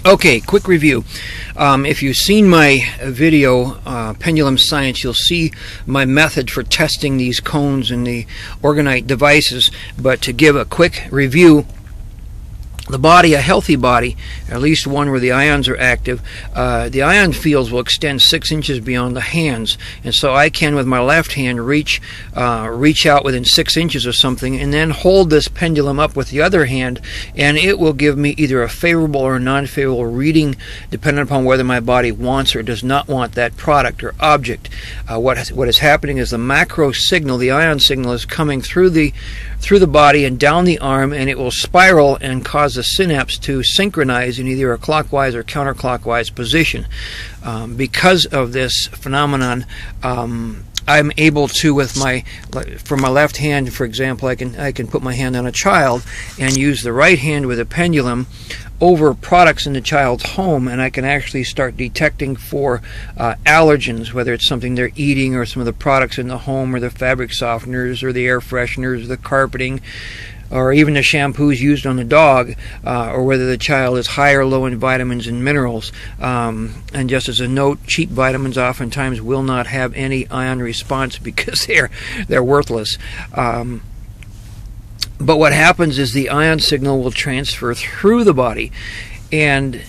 Okay, quick review. If you've seen my video, Pendulum Science, you'll see my method for testing these cones and the ORGONITE devices. But to give a quick review, the body, a healthy body, at least one where the ions are active, the ion fields will extend 6 inches beyond the hands, and so I can, with my left hand, reach out within 6 inches of something, and then hold this pendulum up with the other hand, and it will give me either a favorable or non-favorable reading, depending upon whether my body wants or does not want that product or object. What is happening is the macro signal, the ion signal, is coming through the body and down the arm, and it will spiral and cause the synapse to synchronize in either a clockwise or counterclockwise position. Because of this phenomenon, I'm able to, for my left hand, for example, I can put my hand on a child and use the right hand with a pendulum over products in the child's home, and I can actually start detecting for allergens, whether it's something they're eating or some of the products in the home, or the fabric softeners or the air fresheners, the carpeting, or even the shampoos used on the dog, or whether the child is high or low in vitamins and minerals. And just as a note, cheap vitamins oftentimes will not have any ion response because they're worthless. But what happens is the ion signal will transfer through the body, and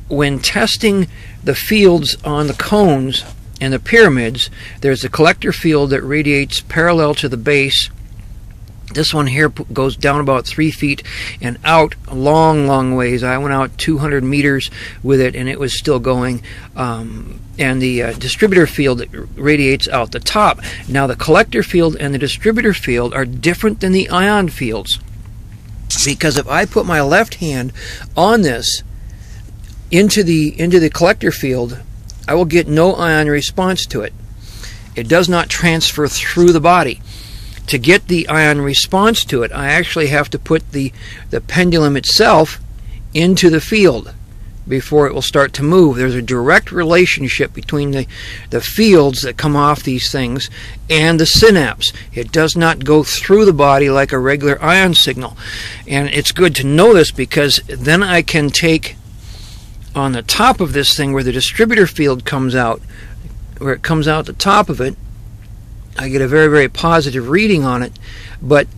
when testing the fields on the cones and the pyramids, there's a collector field that radiates parallel to the base. This one here goes down about 3 feet and out a long ways. I went out 200 meters with it, and it was still going. And the distributor field that radiates out the top. Now, the collector field and the distributor field are different than the ion fields, because if I put my left hand on this into the collector field, I will get no ion response to it. It does not transfer through the body. To get the ion response to it, I actually have to put the pendulum itself into the field before it will start to move. There's a direct relationship between the fields that come off these things and the synapse. It does not go through the body like a regular ion signal. And it's good to know this, because then I can take on the top of this thing where the distributor field comes out, where it comes out the top of it, I get a very positive reading on it. But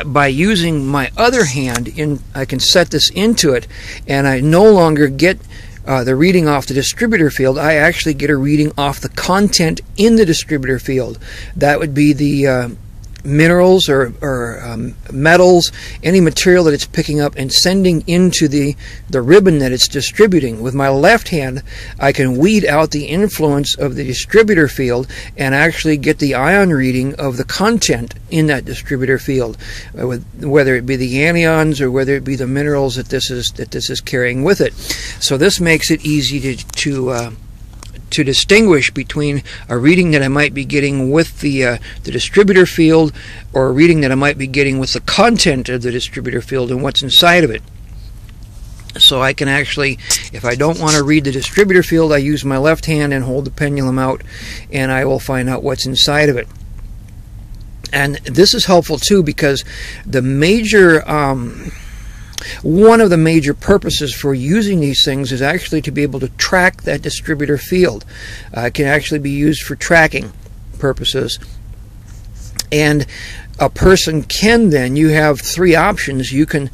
by using my other hand, I can set this into it, and I no longer get the reading off the distributor field. I actually get a reading off the content in the distributor field. That would be the minerals or metals, any material that it's picking up and sending into the ribbon that it's distributing. With my left hand, I can weed out the influence of the distributor field and actually get the ion reading of the content in that distributor field, whether it be the anions or whether it be the minerals that this is carrying with it. So this makes it easy to distinguish between a reading that I might be getting with the distributor field, or a reading that I might be getting with the content of the distributor field and what's inside of it. So I can actually, if I don't want to read the distributor field, I use my left hand and hold the pendulum out, and I will find out what's inside of it. And this is helpful too, because the major one of the major purposes for using these things is actually to be able to track that distributor field. It can actually be used for tracking purposes. And a person can then, you have 3 options. You can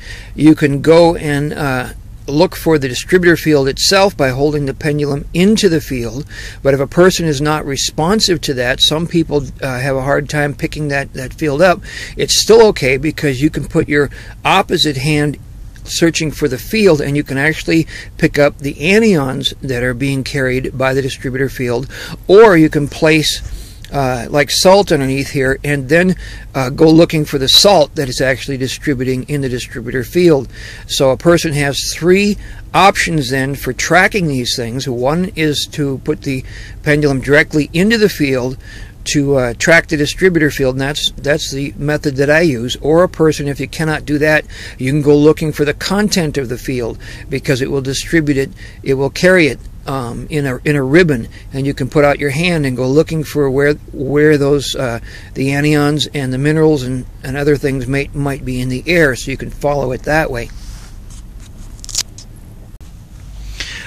go and look for the distributor field itself by holding the pendulum into the field. But if a person is not responsive to that, some people have a hard time picking that field up, it's still okay, because you can put your opposite hand searching for the field, and you can actually pick up the anions that are being carried by the distributor field. Or you can place like salt underneath here, and then go looking for the salt that is actually distributing in the distributor field. So a person has 3 options then for tracking these things. One is to put the pendulum directly into the field to track the distributor field, and that's the method that I use. Or a person, if you cannot do that, you can go looking for the content of the field, because it will distribute it, it will carry it in a ribbon, and you can put out your hand and go looking for where those the anions and the minerals and other things might be in the air, so you can follow it that way.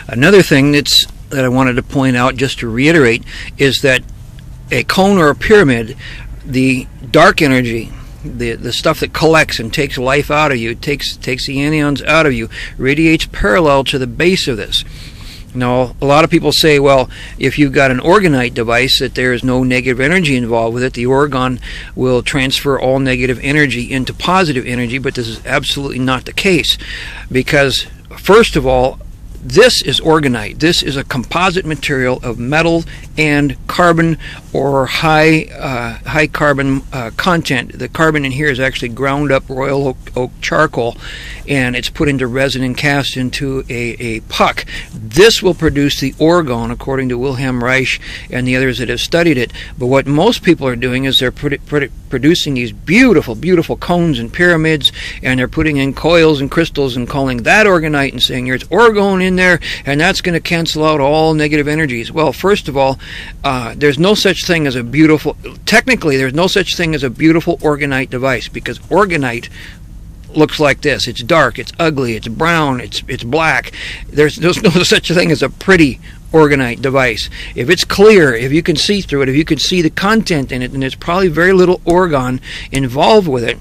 Another thing that I wanted to point out, just to reiterate, is that a cone or a pyramid, the dark energy, the stuff that collects and takes life out of you, takes the anions out of you, radiates parallel to the base of this. Now, a lot of people say, well, if you've got an orgonite device, that there is no negative energy involved with it. The orgon will transfer all negative energy into positive energy, but this is absolutely not the case. Because, first of all, this is orgonite. This is a composite material of metal and carbon, or high carbon content. The carbon in here is actually ground up royal oak charcoal, and it's put into resin and cast into a puck. This will produce the orgone, according to Wilhelm Reich and the others that have studied it. But what most people are doing is they're producing these beautiful, beautiful cones and pyramids, and they're putting in coils and crystals and calling that orgonite and saying there's orgone in there, and that's going to cancel out all negative energies. Well, first of all, there's no such thing as a beautiful, technically there's no such thing as a beautiful orgonite device, because orgonite looks like this. It's dark, it's ugly, it's brown, it's black. There's no such thing as a pretty orgonite device. If it's clear, if you can see through it, if you can see the content in it, then there's probably very little orgone involved with it.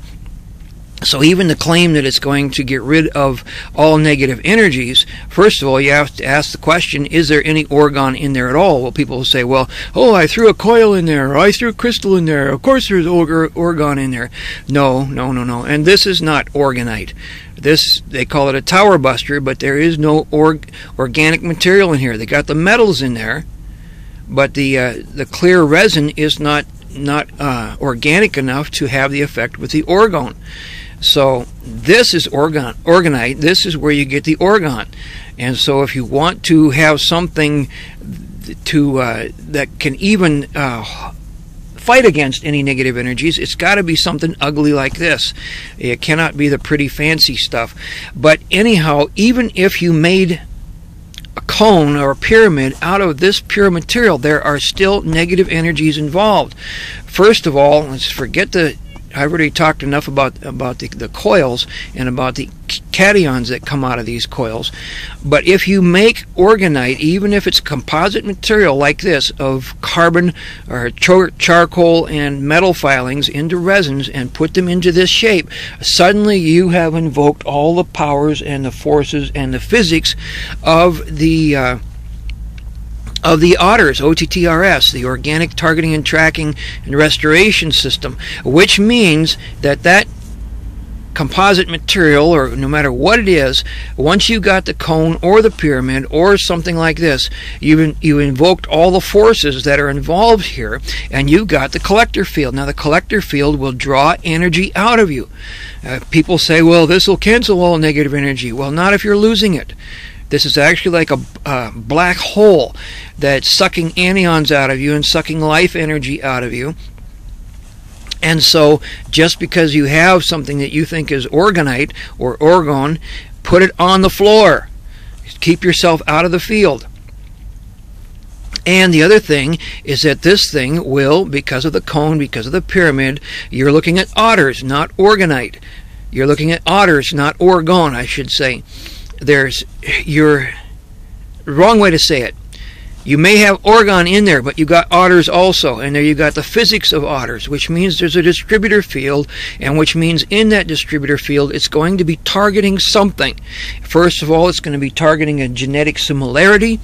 So even the claim that it's going to get rid of all negative energies, first of all, you have to ask the question, is there any orgone in there at all? Well, people will say, well, oh, I threw a coil in there, or I threw a crystal in there, of course there's orgone in there. No. And this is not orgonite. This, they call it a tower buster, but there is no organic material in here. They got the metals in there, but the clear resin is not organic enough to have the effect with the orgone. So this is orgonite. This is where you get the orgone. And so if you want to have something that can even fight against any negative energies, it's got to be something ugly like this. It cannot be the pretty fancy stuff. But anyhow, even if you made a cone or a pyramid out of this pure material, there are still negative energies involved. First of all, let's forget I've already talked enough about the coils and about the cations that come out of these coils. But if you make orgonite, even if it's composite material like this, of carbon or charcoal and metal filings into resins, and put them into this shape, suddenly you have invoked all the powers and the forces and the physics of the OTTRS, OTTRS, the Organic Targeting and Tracking and Restoration System, which means that composite material, or no matter what it is, once you got the cone or the pyramid or something like this, you invoked all the forces that are involved here, and you got the collector field. Now the collector field will draw energy out of you. People say, well, this will cancel all negative energy. Well, not if you're losing it. This is actually like a black hole that's sucking anions out of you and sucking life energy out of you. And so just because you have something that you think is orgonite or orgone, put it on the floor. Keep yourself out of the field. And the other thing is that this thing will, because of the cone, because of the pyramid, you're looking at OTTRS, not orgonite. You're looking at OTTRS, not orgone, I should say. You're wrong way to say it. You may have orgone in there, but you got OTTRS also, and there you got the physics of OTTRS, which means there's a distributor field, and which means in that distributor field it's going to be targeting something. First of all, it's going to be targeting a genetic similarity,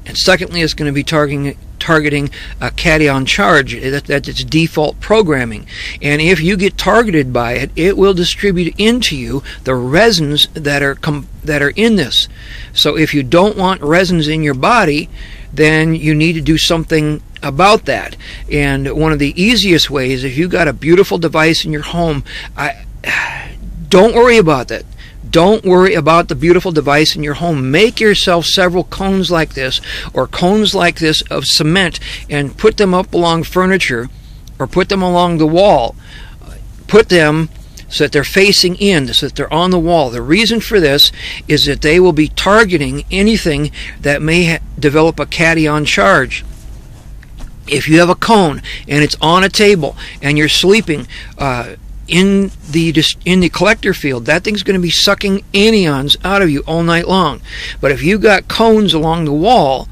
and secondly, it's going to be targeting a cation charge. That's its default programming. And if you get targeted by it, it will distribute into you the resins that are in this. So if you don't want resins in your body, then you need to do something about that. And one of the easiest ways, if you've got a beautiful device in your home, don't worry about that. Don't worry about the beautiful device in your home. Make yourself several cones like this, or cones like this of cement, and put them up along furniture, or put them along the wall. Put them so that they're facing in, so that they're on the wall. The reason for this is that they will be targeting anything that may develop a cation charge. If you have a cone and it's on a table and you're sleeping in the collector field, that thing's going to be sucking anions out of you all night long. But if you got cones along the wall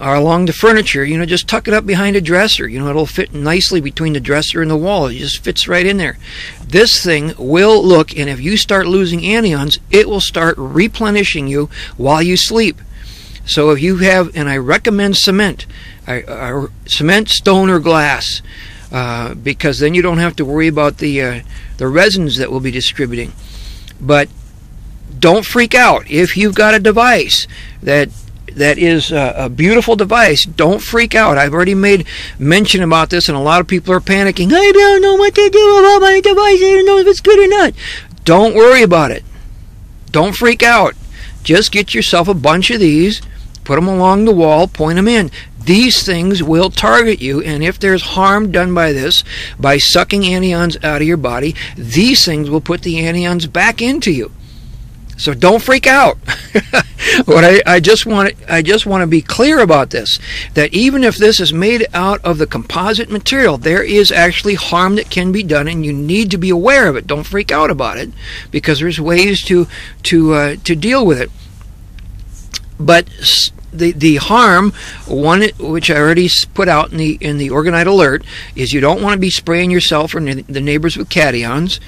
or along the furniture, you know, just tuck it up behind a dresser. You know, it'll fit nicely between the dresser and the wall. It just fits right in there. This thing will look, and if you start losing anions, it will start replenishing you while you sleep. So if you have, and I recommend cement, cement, stone, or glass, because then you don't have to worry about the resins that we'll be distributing. But don't freak out if you've got a device that is a beautiful device. Don't freak out. I've already made mention about this, and a lot of people are panicking. I don't know what to do about my device. I don't know if it's good or not. Don't worry about it. Don't freak out. Just get yourself a bunch of these, put them along the wall, point them in. These things will target you, and if there's harm done by this, by sucking anions out of your body, these things will put the anions back into you. So don't freak out. But I just want to be clear about this, that even if this is made out of the composite material, there is actually harm that can be done, and you need to be aware of it. Don't freak out about it, because there's ways to deal with it. But the harm, one which I already put out in the Orgonite alert, is you don't want to be spraying yourself or the neighbors with cations,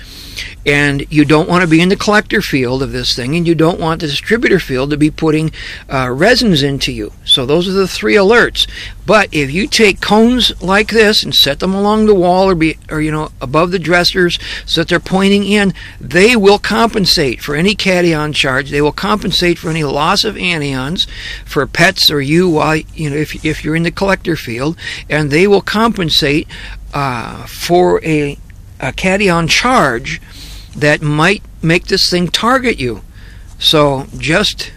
and you don't want to be in the collector field of this thing, and you don't want the distributor field to be putting resins into you. So those are the 3 alerts. But if you take cones like this and set them along the wall or you know, above the dressers so that they're pointing in, they will compensate for any cation charge. They will compensate for any loss of anions for pets or you while, you know, if you're in the collector field, and they will compensate for a cation charge that might make this thing target you. So just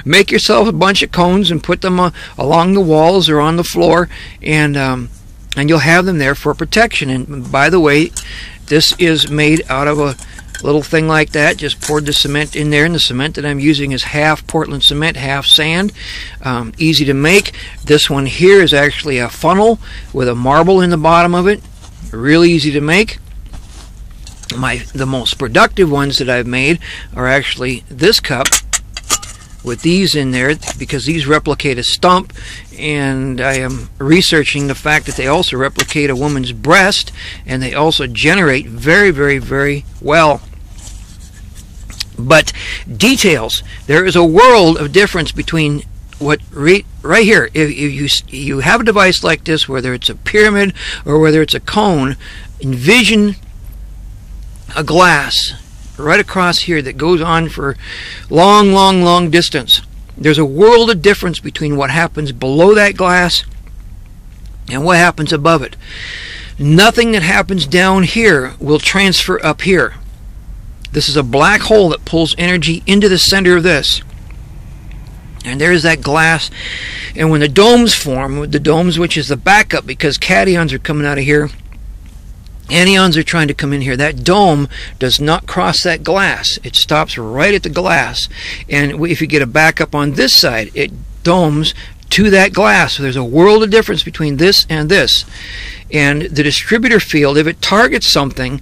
make yourself a bunch of cones and put them along the walls or on the floor, and you'll have them there for protection. And by the way, this is made out of a little thing like that. Just poured the cement in there, and the cement that I'm using is half Portland cement, half sand. Easy to make. This one here is actually a funnel with a marble in the bottom of it. Really easy to make. The most productive ones that I've made are actually this cup with these in there, because these replicate a stump, and I am researching the fact that they also replicate a woman's breast, and they also generate very, very, very well. But details, there is a world of difference between what right here, if you have a device like this, whether it's a pyramid or whether it's a cone, envision a glass right across here that goes on for long distance. There's a world of difference between what happens below that glass and what happens above it. Nothing that happens down here will transfer up here. This is a black hole that pulls energy into the center of this. And there's that glass. And when the domes form, the domes, which is the backup, because cations are coming out of here, anions are trying to come in here, that dome does not cross that glass. It stops right at the glass. And if you get a backup on this side, it domes to that glass. So there's a world of difference between this and this. And the distributor field, if it targets something,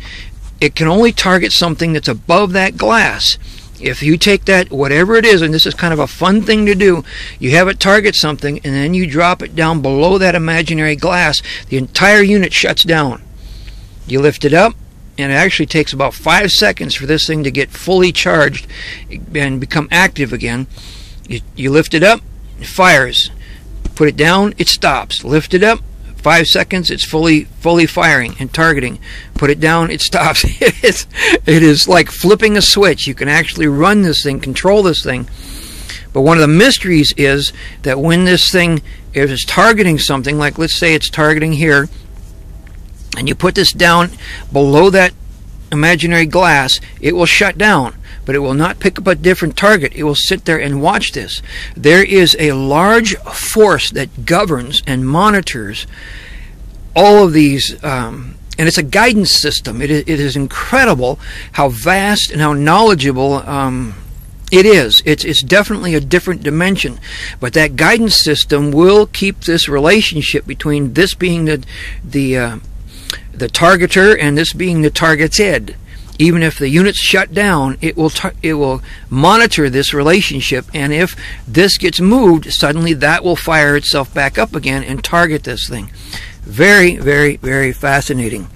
it can only target something that's above that glass. If you take that, whatever it is, and this is kind of a fun thing to do, you have it target something, and then you drop it down below that imaginary glass, the entire unit shuts down. You lift it up, and it actually takes about 5 seconds for this thing to get fully charged and become active again. You lift it up, it fires. Put it down, it stops. Lift it up, 5 seconds, it's fully firing and targeting. Put it down, it stops. It is like flipping a switch. You can actually run this thing, control this thing. But one of the mysteries is that when this thing is targeting something, like let's say it's targeting here, and you put this down below that imaginary glass, it will shut down, but it will not pick up a different target. It will sit there and watch this. There is a large force that governs and monitors all of these, and it's a guidance system. It is incredible how vast and how knowledgeable it is. It's definitely a different dimension, but that guidance system will keep this relationship between this being the the targeter, and this being the target's head. Even if the unit's shut down, it will monitor this relationship, and if this gets moved, suddenly that will fire itself back up again and target this thing. Very, very, very fascinating.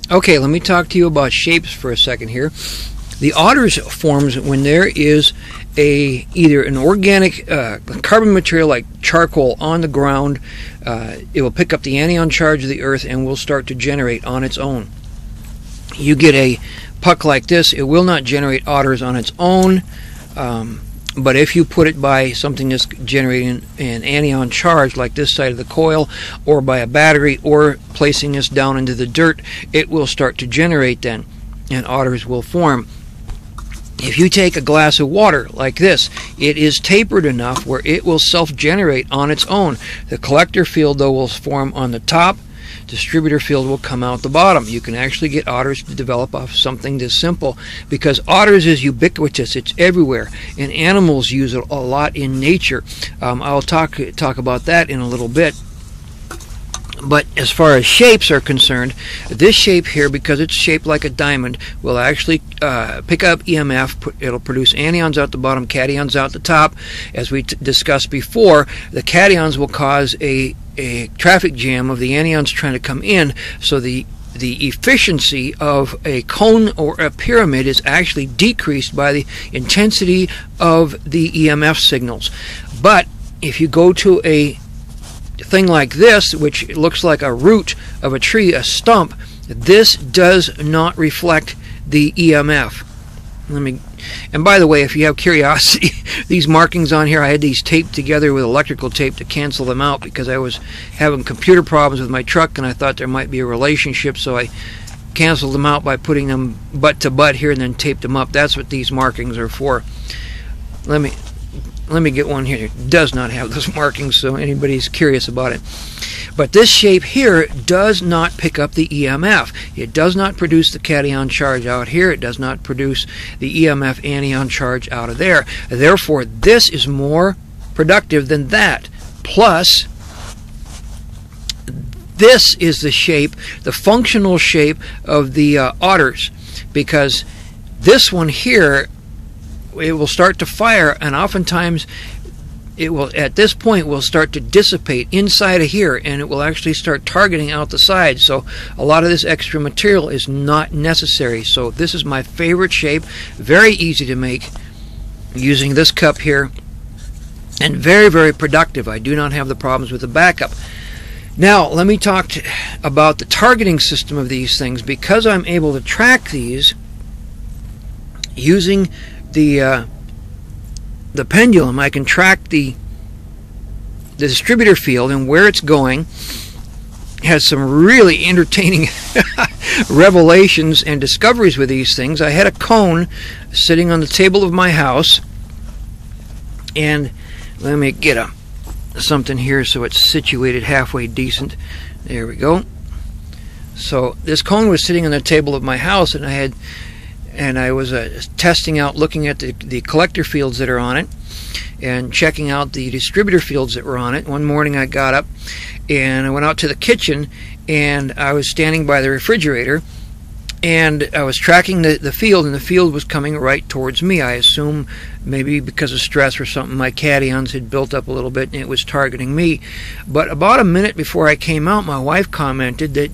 Okay, let me talk to you about shapes for a second here. The OTTRS forms when there is either an organic carbon material like charcoal on the ground. It will pick up the anion charge of the earth and will start to generate on its own. You get a puck like this, it will not generate OTTRS on its own, but if you put it by something that's generating an anion charge like this side of the coil, or by a battery, or placing this down into the dirt, it will start to generate then, and OTTRS will form. If you take a glass of water like this, it is tapered enough where it will self-generate on its own. The collector field, though, will form on the top. Distributor field will come out the bottom. You can actually get OTTRS to develop off something this simple, because OTTRS is ubiquitous. It's everywhere, and animals use it a lot in nature. I'll talk about that in a little bit. But as far as shapes are concerned, this shape here, because it's shaped like a diamond, will actually pick up EMF. It'll produce anions out the bottom, cations out the top. As we discussed before, the cations will cause a traffic jam of the anions trying to come in, so the efficiency of a cone or a pyramid is actually decreased by the intensity of the EMF signals. But if you go to a thing like this, which looks like a root of a tree, a stump, this does not reflect the EMF. And by the way, if you have curiosity, these markings on here, I had these taped together with electrical tape to cancel them out, because I was having computer problems with my truck and I thought there might be a relationship, so I canceled them out by putting them butt to butt here and then taped them up. That's what these markings are for. Let me get one here. It does not have those markings, so anybody's curious about it. But this shape here does not pick up the EMF. It does not produce the cation charge out here. It does not produce the EMF anion charge out of there. Therefore, this is more productive than that. Plus, this is the shape, the functional shape of the OTTRS, because this one here, it will start to fire, and oftentimes it will, at this point, will start to dissipate inside of here, and it will actually start targeting out the side. So a lot of this extra material is not necessary. So this is my favorite shape, very easy to make using this cup here, and very, very productive. I do not have the problems with the backup. Now let me talk about the targeting system of these things. Because I'm able to track these using the pendulum, I can track the distributor field and where it's going. Has some really entertaining revelations and discoveries with these things. I had a cone sitting on the table of my house, and let me get something here so it's situated halfway decent. There we go. So this cone was sitting on the table of my house, and I was testing out, looking at the collector fields that are on it, and checking out the distributor fields that were on it. One morning I got up and I went out to the kitchen, and I was standing by the refrigerator, and I was tracking the field, and the field was coming right towards me. I assume maybe because of stress or something, my cations had built up a little bit and it was targeting me. But about a minute before I came out, my wife commented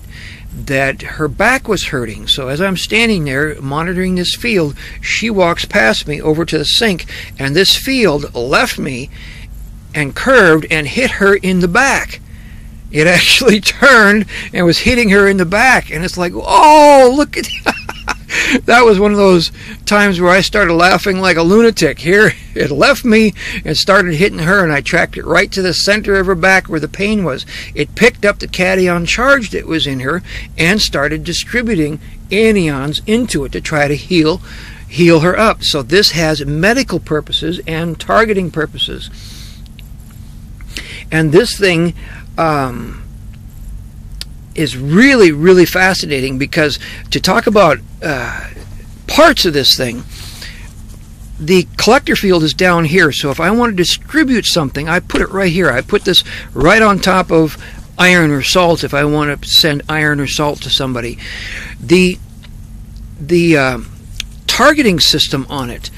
that her back was hurting. So as I'm standing there monitoring this field, she walks past me over to the sink, and this field left me and curved and hit her in the back. It actually turned and was hitting her in the back, and it's like, oh, look at that. Was one of those times where I started laughing like a lunatic. Here it left me and started hitting her, and I tracked it right to the center of her back where the pain was. It picked up the cation charge that was in her and started distributing anions into it to try to heal her up. So this has medical purposes and targeting purposes. And this thing is really, really fascinating, because to talk about parts of this thing, the collector field is down here. So if I want to distribute something, I put it right here. I put this right on top of iron or salt if I want to send iron or salt to somebody. The targeting system on it,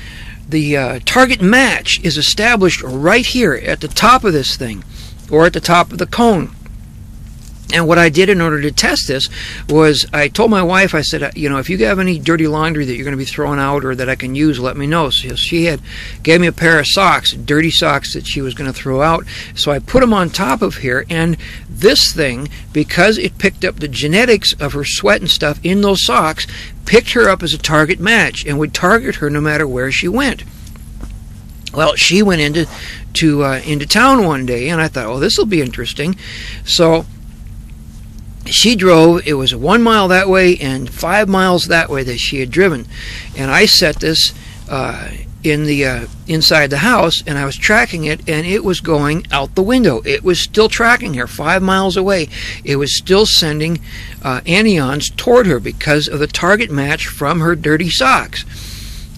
the target match, is established right here at the top of this thing, or at the top of the cone. And what I did in order to test this was I told my wife, I said, you know, if you have any dirty laundry that you're going to be throwing out or that I can use, let me know. So she gave me a pair of socks, dirty socks that she was going to throw out. So I put them on top of here, and this thing, because it picked up the genetics of her sweat and stuff in those socks, picked her up as a target match and would target her no matter where she went. Well, she went into town one day, and I thought, oh, this will be interesting. So she drove. It was 1 mile that way and 5 miles that way that she had driven, and I set this in the inside the house, and I was tracking it, and it was going out the window. It was still tracking her 5 miles away. It was still sending anions toward her because of the target match from her dirty socks.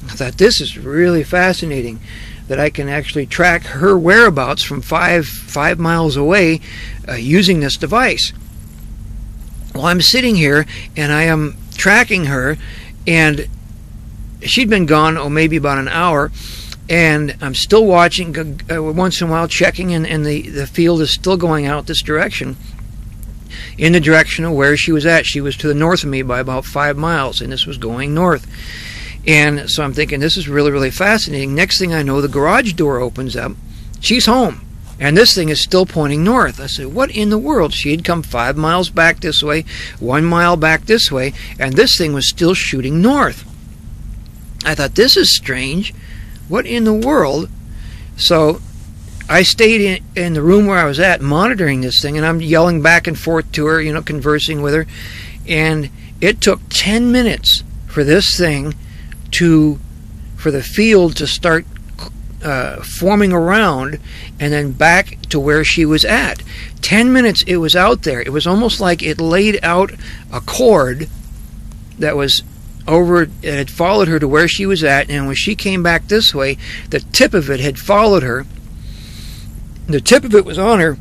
I thought, this is really fascinating, that I can actually track her whereabouts from five miles away using this device. Well, I'm sitting here and I am tracking her, and she'd been gone, maybe about an hour, and I'm still watching, once in a while checking, and the field is still going out this direction, in the direction of where she was at. She was to the north of me by about 5 miles, and this was going north. And so I'm thinking, this is really, really fascinating. Next thing I know, the garage door opens up. She's home. And this thing is still pointing north. I said, what in the world? She had come 5 miles back this way, 1 mile back this way, and this thing was still shooting north. I thought, this is strange. What in the world? So I stayed in the room where I was at, monitoring this thing, and I'm yelling back and forth to her, you know, conversing with her. And it took 10 minutes for this thing for the field to start forming around and then back to where she was at. 10 minutes it was out there. It was almost like it laid out a cord that was over, it had followed her to where she was at, and when she came back this way, the tip of it had followed her. The tip of it was on her,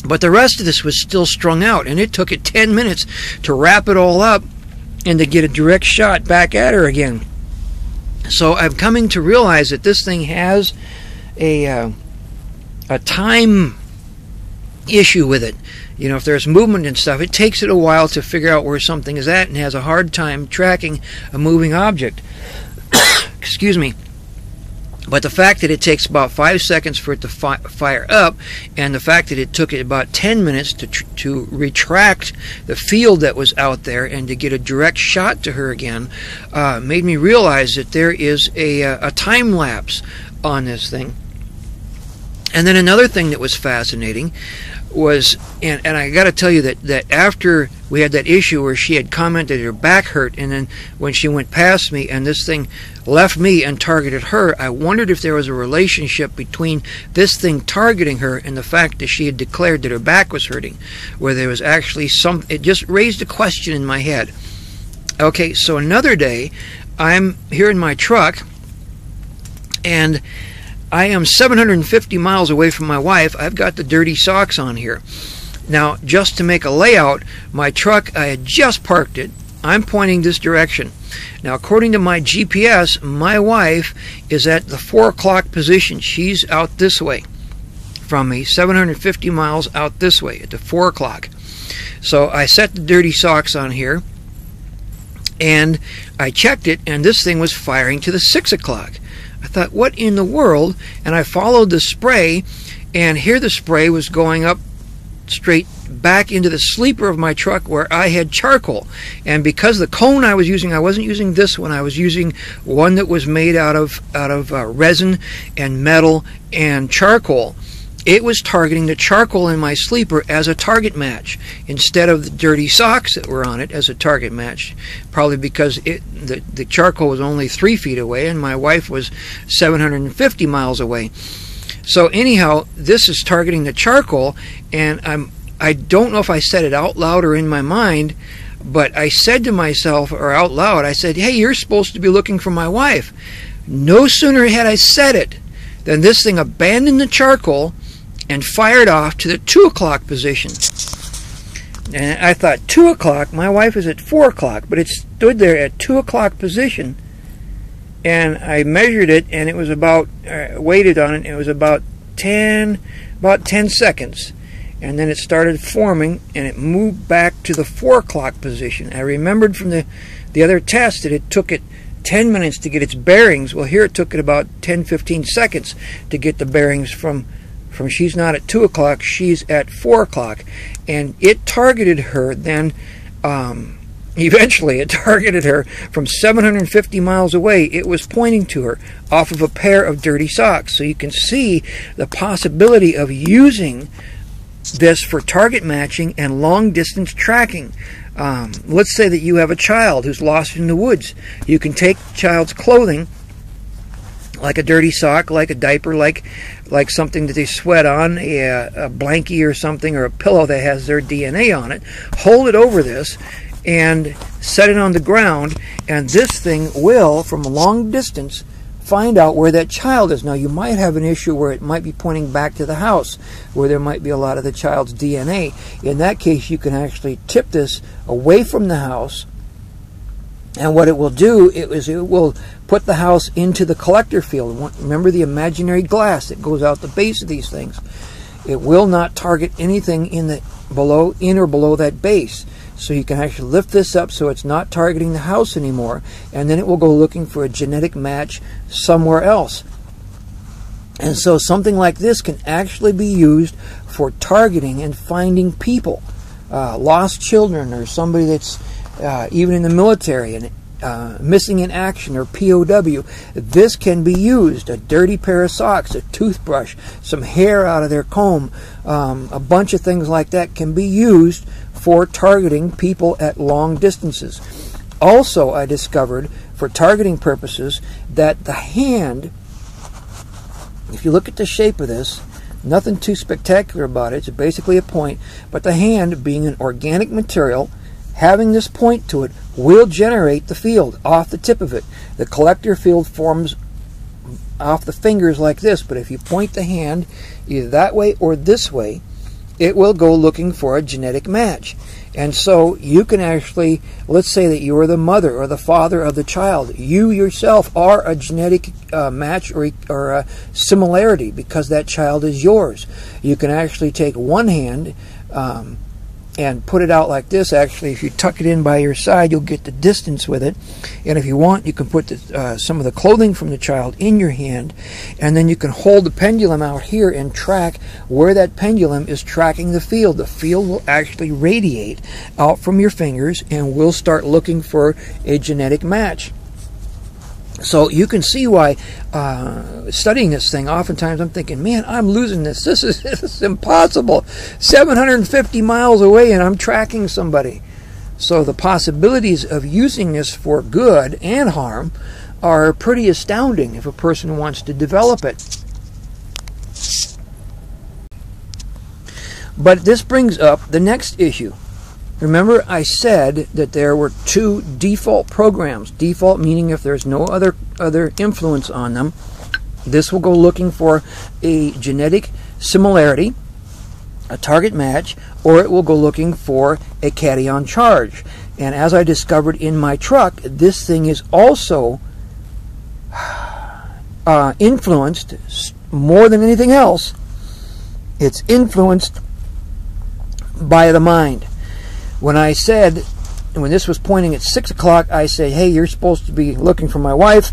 but the rest of this was still strung out, and it took it 10 minutes to wrap it all up and to get a direct shot back at her again. So I'm coming to realize that this thing has a time issue with it. You know, if there's movement and stuff, it takes it a while to figure out where something is at and has a hard time tracking a moving object. Excuse me. But the fact that it takes about 5 seconds for it to fire up, and the fact that it took it about 10 minutes to retract the field that was out there and to get a direct shot to her again, made me realize that there is a time lapse on this thing. And then another thing that was fascinating was, and I got to tell you that after we had that issue where she had commented her back hurt, and then when she went past me and this thing left me and targeted her, I wondered if there was a relationship between this thing targeting her and the fact that she had declared that her back was hurting, where there was actually it just raised a question in my head. Okay, so another day, I'm here in my truck, and I am 750 miles away from my wife. I've got the dirty socks on here. Now, just to make a layout, my truck, I had just parked it. I'm pointing this direction. Now, according to my GPS, my wife is at the 4 o'clock position. She's out this way from me, 750 miles out this way at the 4 o'clock. So I set the dirty socks on here, and I checked it, and this thing was firing to the 6 o'clock. I thought, what in the world? And I followed the spray, and here the spray was going up straight back into the sleeper of my truck where I had charcoal. And because the cone I was using, I wasn't using this one, I was using one that was made out of resin and metal and charcoal. It was targeting the charcoal in my sleeper as a target match instead of the dirty socks that were on it as a target match, probably because the charcoal was only 3 feet away and my wife was 750 miles away. So anyhow, this is targeting the charcoal, and I don't know if I said it out loud or in my mind, but I said to myself, or out loud, I said, hey, you're supposed to be looking for my wife. No sooner had I said it than this thing abandoned the charcoal and fired off to the 2 o'clock position. And I thought, 2 o'clock? My wife is at 4 o'clock, but it stood there at 2 o'clock position. And I measured it, and it was about, waited on it, it was about 10 seconds. And then it started forming, and it moved back to the 4 o'clock position. I remembered from the other test that it took it 10 minutes to get its bearings. Well, here it took it about 10-15 seconds to get the bearings from she's not at 2 o'clock, she's at 4 o'clock. And it targeted her then, eventually it targeted her from 750 miles away. It was pointing to her off of a pair of dirty socks. So you can see the possibility of using this for target matching and long distance tracking. Let's say that you have a child who's lost in the woods. You can take the child's clothing, like a dirty sock, like a diaper, like something that they sweat on, a blankie or something, or a pillow that has their DNA on it, hold it over this and set it on the ground, and this thing will, from a long distance, find out where that child is. Now, you might have an issue where it might be pointing back to the house, where there might be a lot of the child's DNA. In that case, you can actually tip this away from the house, and what it will do is it will put the house into the collector field. Remember the imaginary glass that goes out the base of these things. It will not target anything in or below that base. So you can actually lift this up so it's not targeting the house anymore, and then it will go looking for a genetic match somewhere else. And so something like this can actually be used for targeting and finding people, lost children, or somebody that's even in the military and missing in action, or POW. This can be used. A dirty pair of socks, a toothbrush, some hair out of their comb, a bunch of things like that can be used for targeting people at long distances. Also, I discovered, for targeting purposes, that the hand, if you look at the shape of this, nothing too spectacular about it, it's basically a point, but the hand, being an organic material, having this point to it, will generate the field off the tip of it. The collector field forms off the fingers like this, but if you point the hand either that way or this way, it will go looking for a genetic match. And so you can actually, let's say that you are the mother or the father of the child. You yourself are a genetic match or a similarity, because that child is yours. You can actually take one hand and put it out like this. Actually, if you tuck it in by your side, you'll get the distance with it. And if you want, you can put some of the clothing from the child in your hand, and then you can hold the pendulum out here and track where that pendulum is tracking the field. The field will actually radiate out from your fingers, and we'll start looking for a genetic match. So you can see why studying this thing, oftentimes I'm thinking, man, I'm losing this. This is impossible. 750 miles away and I'm tracking somebody. So the possibilities of using this for good and harm are pretty astounding if a person wants to develop it. But this brings up the next issue. Remember, I said that there were two default programs. Default meaning if there's no other influence on them, this will go looking for a genetic similarity, a target match, or it will go looking for a cation charge. And as I discovered in my truck, this thing is also influenced more than anything else. It's influenced by the mind. When I said, when this was pointing at 6 o'clock, I said, hey, you're supposed to be looking for my wife.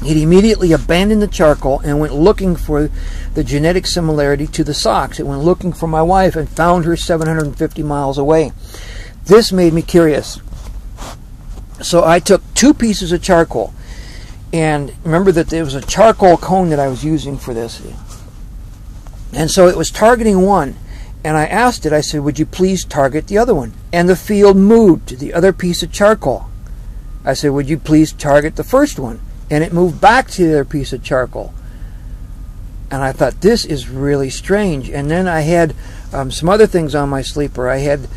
It immediately abandoned the charcoal and went looking for the genetic similarity to the socks. It went looking for my wife and found her 750 miles away. This made me curious. So I took 2 pieces of charcoal. And remember that there was a charcoal cone that I was using for this. And so it was targeting one. And I asked it, I said, would you please target the other one? And the field moved to the other piece of charcoal. I said, would you please target the first one? And it moved back to the other piece of charcoal. And I thought, this is really strange. And then I had some other things on my sleeper. I had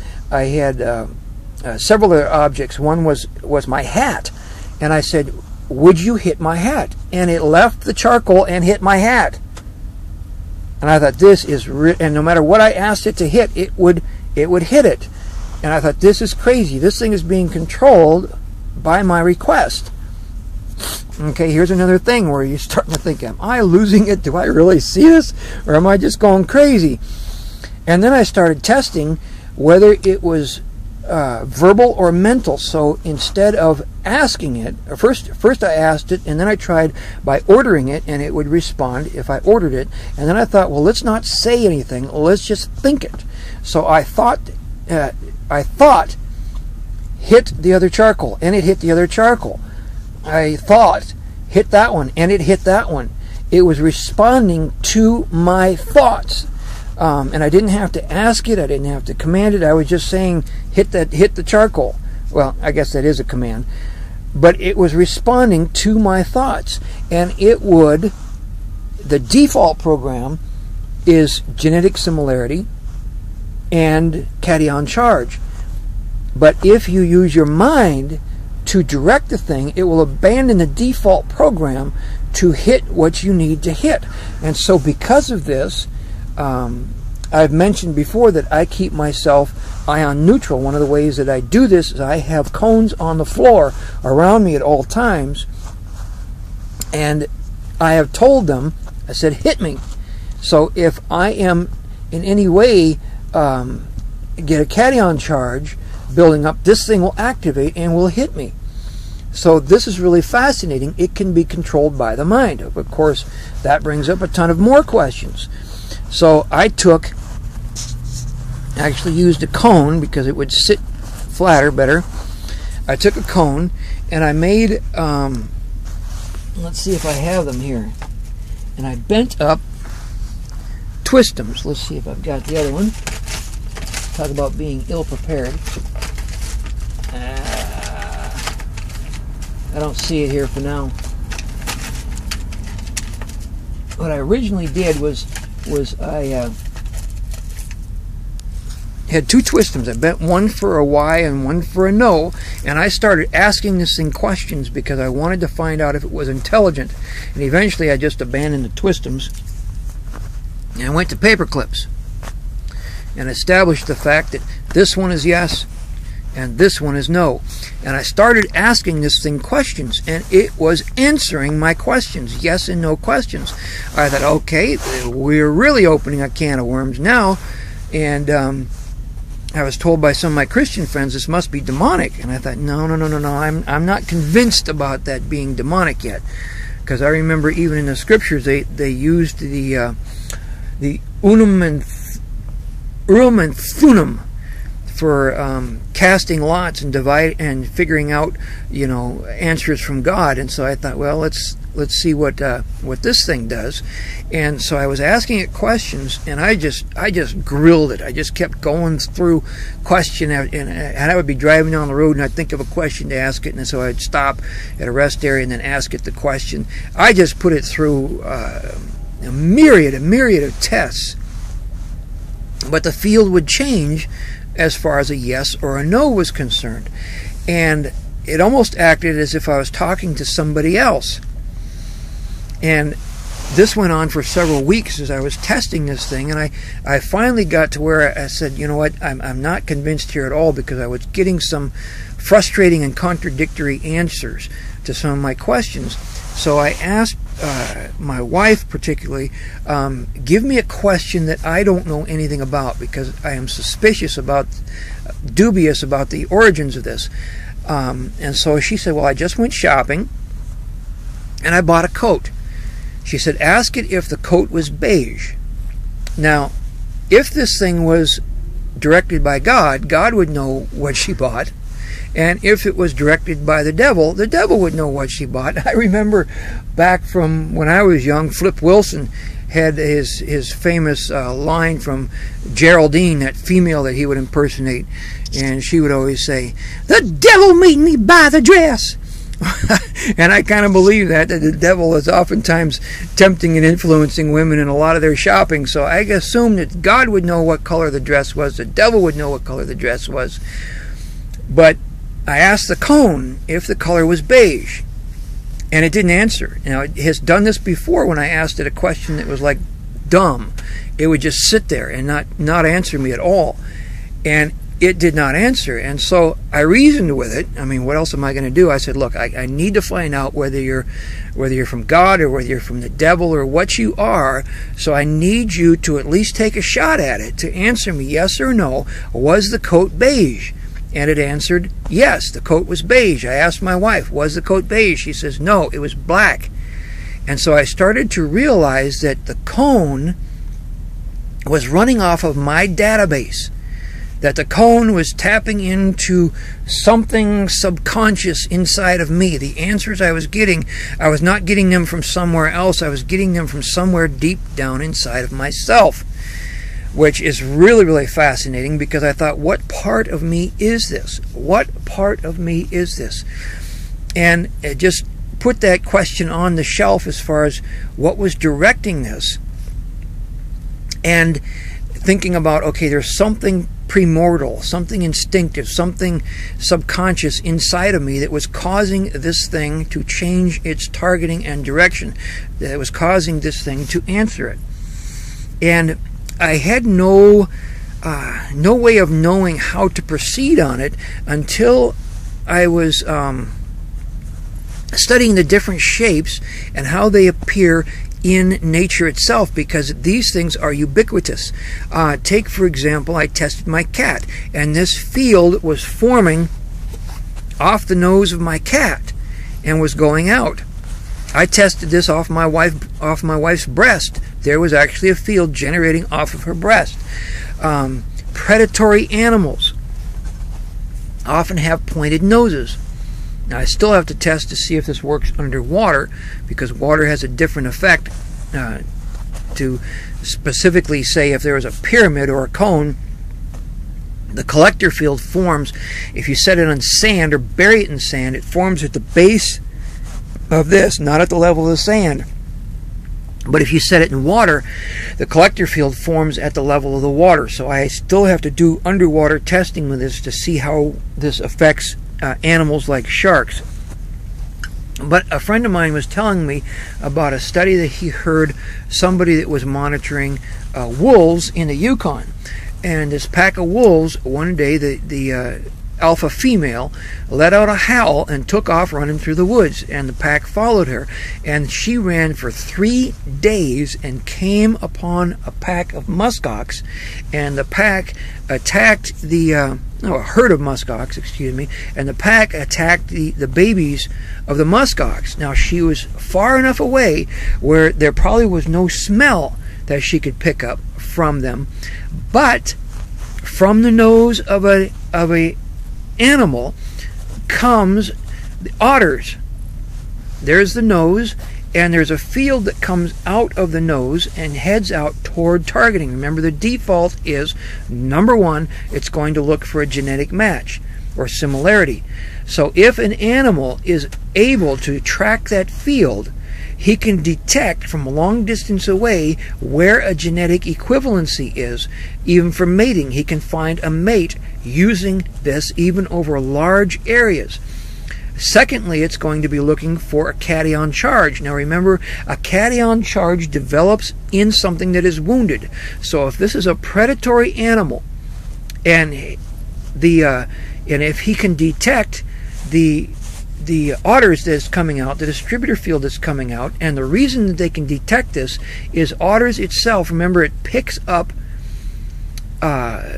several other objects. One was my hat. And I said, would you hit my hat? And it left the charcoal and hit my hat. And I thought, this is and no matter what I asked it to hit, it would hit it. And I thought, this is crazy. This thing is being controlled by my request. Okay, here's another thing where you're starting to think, am I losing it? Do I really see this? Or am I just going crazy? And then I started testing whether it was verbal or mental. So instead of asking it, first I asked it, and then I tried by ordering it, and it would respond if I ordered it. And then I thought, well, let's not say anything. Let's just think it. So I thought, hit the other charcoal, and it hit the other charcoal. I thought, hit that one, and it hit that one. It was responding to my thoughts. And I didn't have to ask it. I didn't have to command it. I was just saying, hit the charcoal. Well, I guess that is a command. But it was responding to my thoughts. And the default program is genetic similarity and cation charge. But if you use your mind to direct the thing, it will abandon the default program to hit what you need to hit. And so because of this, I've mentioned before that I keep myself ion neutral. One of the ways that I do this is I have cones on the floor around me at all times, and I have told them, I said, hit me. So if I am in any way get a cation charge building up, this thing will activate and will hit me. So this is really fascinating. It can be controlled by the mind. Of course, that brings up a ton of more questions. So I actually used a cone because it would sit flatter better. I took a cone and I made, let's see if I have them here. And I bent up twistums. Let's see if I've got the other one. Talk about being ill-prepared. I don't see it here for now. What I originally did was I had two twistums. I bent one for a Y and one for a no, and I started asking this thing questions because I wanted to find out if it was intelligent. And eventually I just abandoned the twistums and I went to paper clips and established the fact that this one is yes and this one is no. And I started asking this thing questions, and it was answering my questions, yes and no questions. I thought, okay, we're really opening a can of worms now. And I was told by some of my Christian friends this must be demonic. And I thought, no, I'm not convinced about that being demonic yet. Because I remember even in the scriptures they used the unum and thunum for casting lots and figuring out, answers from God. And so I thought, well, let's see what this thing does. And so I was asking it questions, and I just grilled it. I just kept going through question, and I would be driving down the road and I'd think of a question to ask it, and so I'd stop at a rest area and then ask it the question. I just put it through a myriad of tests, but the field would change as far as a yes or a no was concerned. And it almost acted as if I was talking to somebody else. And this went on for several weeks as I was testing this thing, and I finally got to where I said, you know what, I'm not convinced here at all, because I was getting some frustrating and contradictory answers to some of my questions. So I asked my wife particularly, give me a question that I don't know anything about, because I am dubious about the origins of this. And so she said, well, I just went shopping and I bought a coat. She said, ask it if the coat was beige. Now, if this thing was directed by God, God would know what she bought. And if it was directed by the devil would know what she bought. I remember back from when I was young, Flip Wilson had his famous line from Geraldine, that female that he would impersonate. And she would always say, "The devil made me buy the dress." And I kind of believe that the devil is oftentimes tempting and influencing women in a lot of their shopping. So I assumed that God would know what color the dress was, the devil would know what color the dress was. But I asked the cone if the color was beige, and it didn't answer. Now, it has done this before when I asked it a question that was like dumb. It would just sit there and not answer me at all. And it did not answer. And so I reasoned with it. I mean, what else am I going to do? I said, look, I need to find out whether you're from God or whether you're from the devil or what you are. So I need you to at least take a shot at it, to answer me yes or no. Was the coat beige? And it answered yes, the coat was beige. I asked my wife, was the coat beige? She says, no, it was black. And so I started to realize that the cone was running off of my database, that the cone was tapping into something subconscious inside of me. The answers I was getting, I was not getting them from somewhere else. I was getting them from somewhere deep down inside of myself, which is really, really fascinating, because I thought, what part of me is this? What part of me is this? And it just put that question on the shelf as far as what was directing this. And thinking about, okay, there's something primordial, something instinctive, something subconscious inside of me that was causing this thing to change its targeting and direction, that was causing this thing to answer it. And I had no way of knowing how to proceed on it until I was studying the different shapes and how they appear in nature itself, because these things are ubiquitous. Take, for example, I tested my cat, and this field was forming off the nose of my cat and was going out. I tested this off my wife's breast. There was actually a field generating off of her breast. Predatory animals often have pointed noses. Now, I still have to test to see if this works underwater, because water has a different effect to specifically say if there is a pyramid or a cone. The collector field forms, if you set it on sand or bury it in sand, it forms at the base of this, not at the level of the sand. But if you set it in water, the collector field forms at the level of the water. So I still have to do underwater testing with this to see how this affects animals like sharks. But a friend of mine was telling me about a study that he heard somebody that was monitoring wolves in the Yukon. And this pack of wolves, one day the alpha female let out a howl and took off running through the woods, and the pack followed her, and she ran for 3 days and came upon a pack of muskox, and the pack attacked a herd of muskox, excuse me, and the pack attacked the babies of the muskox. Now, she was far enough away where there probably was no smell that she could pick up from them, but from the nose of a animal comes the otters. There's the nose, and there's a field that comes out of the nose and heads out toward targeting. Remember, the default is, number one, it's going to look for a genetic match or similarity. So if an animal is able to track that field, he can detect from a long distance away where a genetic equivalency is. Even for mating, he can find a mate using this even over large areas. Secondly, it's going to be looking for a cation charge. Now remember, a cation charge develops in something that is wounded. So if this is a predatory animal, and if he can detect the otters that's coming out, the distributor field that's coming out, and the reason that they can detect this is otters itself, remember, it picks up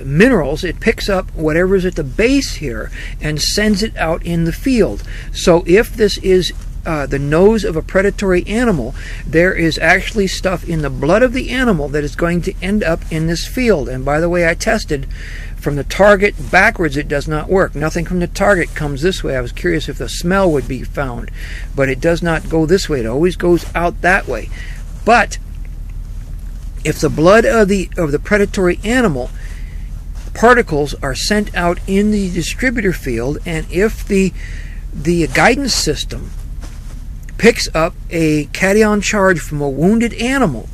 minerals, it picks up whatever's at the base here and sends it out in the field. So if this is the nose of a predatory animal, there is actually stuff in the blood of the animal that is going to end up in this field. And by the way, I tested from the target backwards, it does not work. Nothing from the target comes this way. I was curious if the smell would be found, but it does not go this way. It always goes out that way. But if the blood of the predatory animal particles are sent out in the distributor field, and if the guidance system picks up a cation charge from a wounded animal,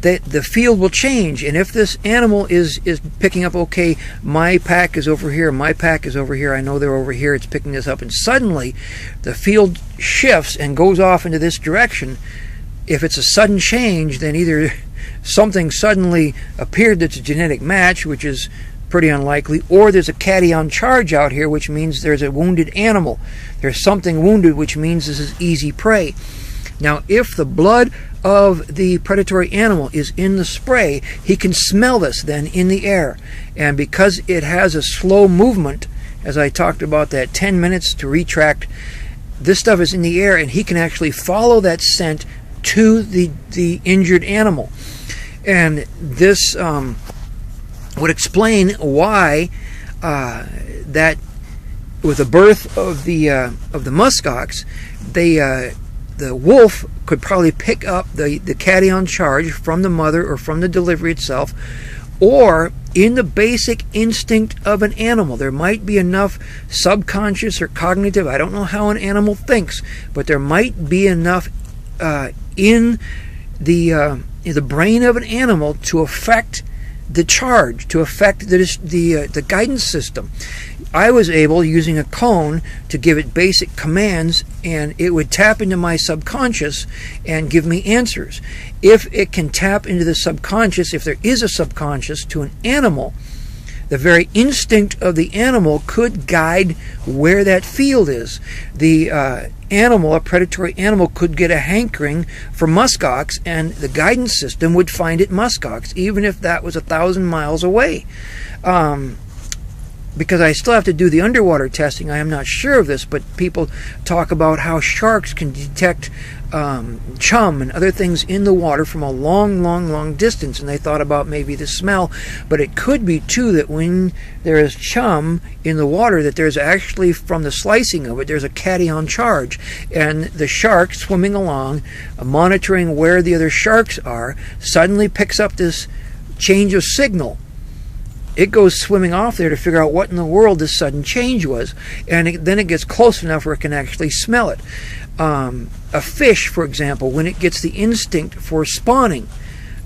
the field will change. And if this animal is picking up, okay, my pack is over here, my pack is over here, I know they're over here, it's picking this up, and suddenly the field shifts and goes off into this direction. If it's a sudden change, then either something suddenly appeared that's a genetic match, which is pretty unlikely, or there's a cation charge out here, which means there's a wounded animal. There's something wounded, which means this is easy prey. Now, if the blood of the predatory animal is in the spray, he can smell this then in the air. And because it has a slow movement, as I talked about, that 10 minutes to retract, this stuff is in the air, and he can actually follow that scent to the injured animal. And this would explain why that with the birth of the muskox, the wolf could probably pick up the cation charge from the mother or from the delivery itself, or in the basic instinct of an animal. There might be enough subconscious or cognitive, I don't know how an animal thinks, but there might be enough in the brain of an animal to affect the charge, to affect the guidance system. I was able, using a cone, to give it basic commands, and it would tap into my subconscious and give me answers. If it can tap into the subconscious, if there is a subconscious to an animal, the very instinct of the animal could guide where that field is. The animal, a predatory animal, could get a hankering for muskox, and the guidance system would find it muskox, even if that was 1,000 miles away. Because I still have to do the underwater testing, I am not sure of this, but people talk about how sharks can detect chum and other things in the water from a long distance, and they thought about maybe the smell. But it could be too that when there is chum in the water, that there's actually, from the slicing of it, there's a cation charge, and the shark swimming along, monitoring where the other sharks are, suddenly picks up this change of signal. It goes swimming off there to figure out what in the world this sudden change was, and then it gets close enough where it can actually smell it. A fish, for example, when it gets the instinct for spawning,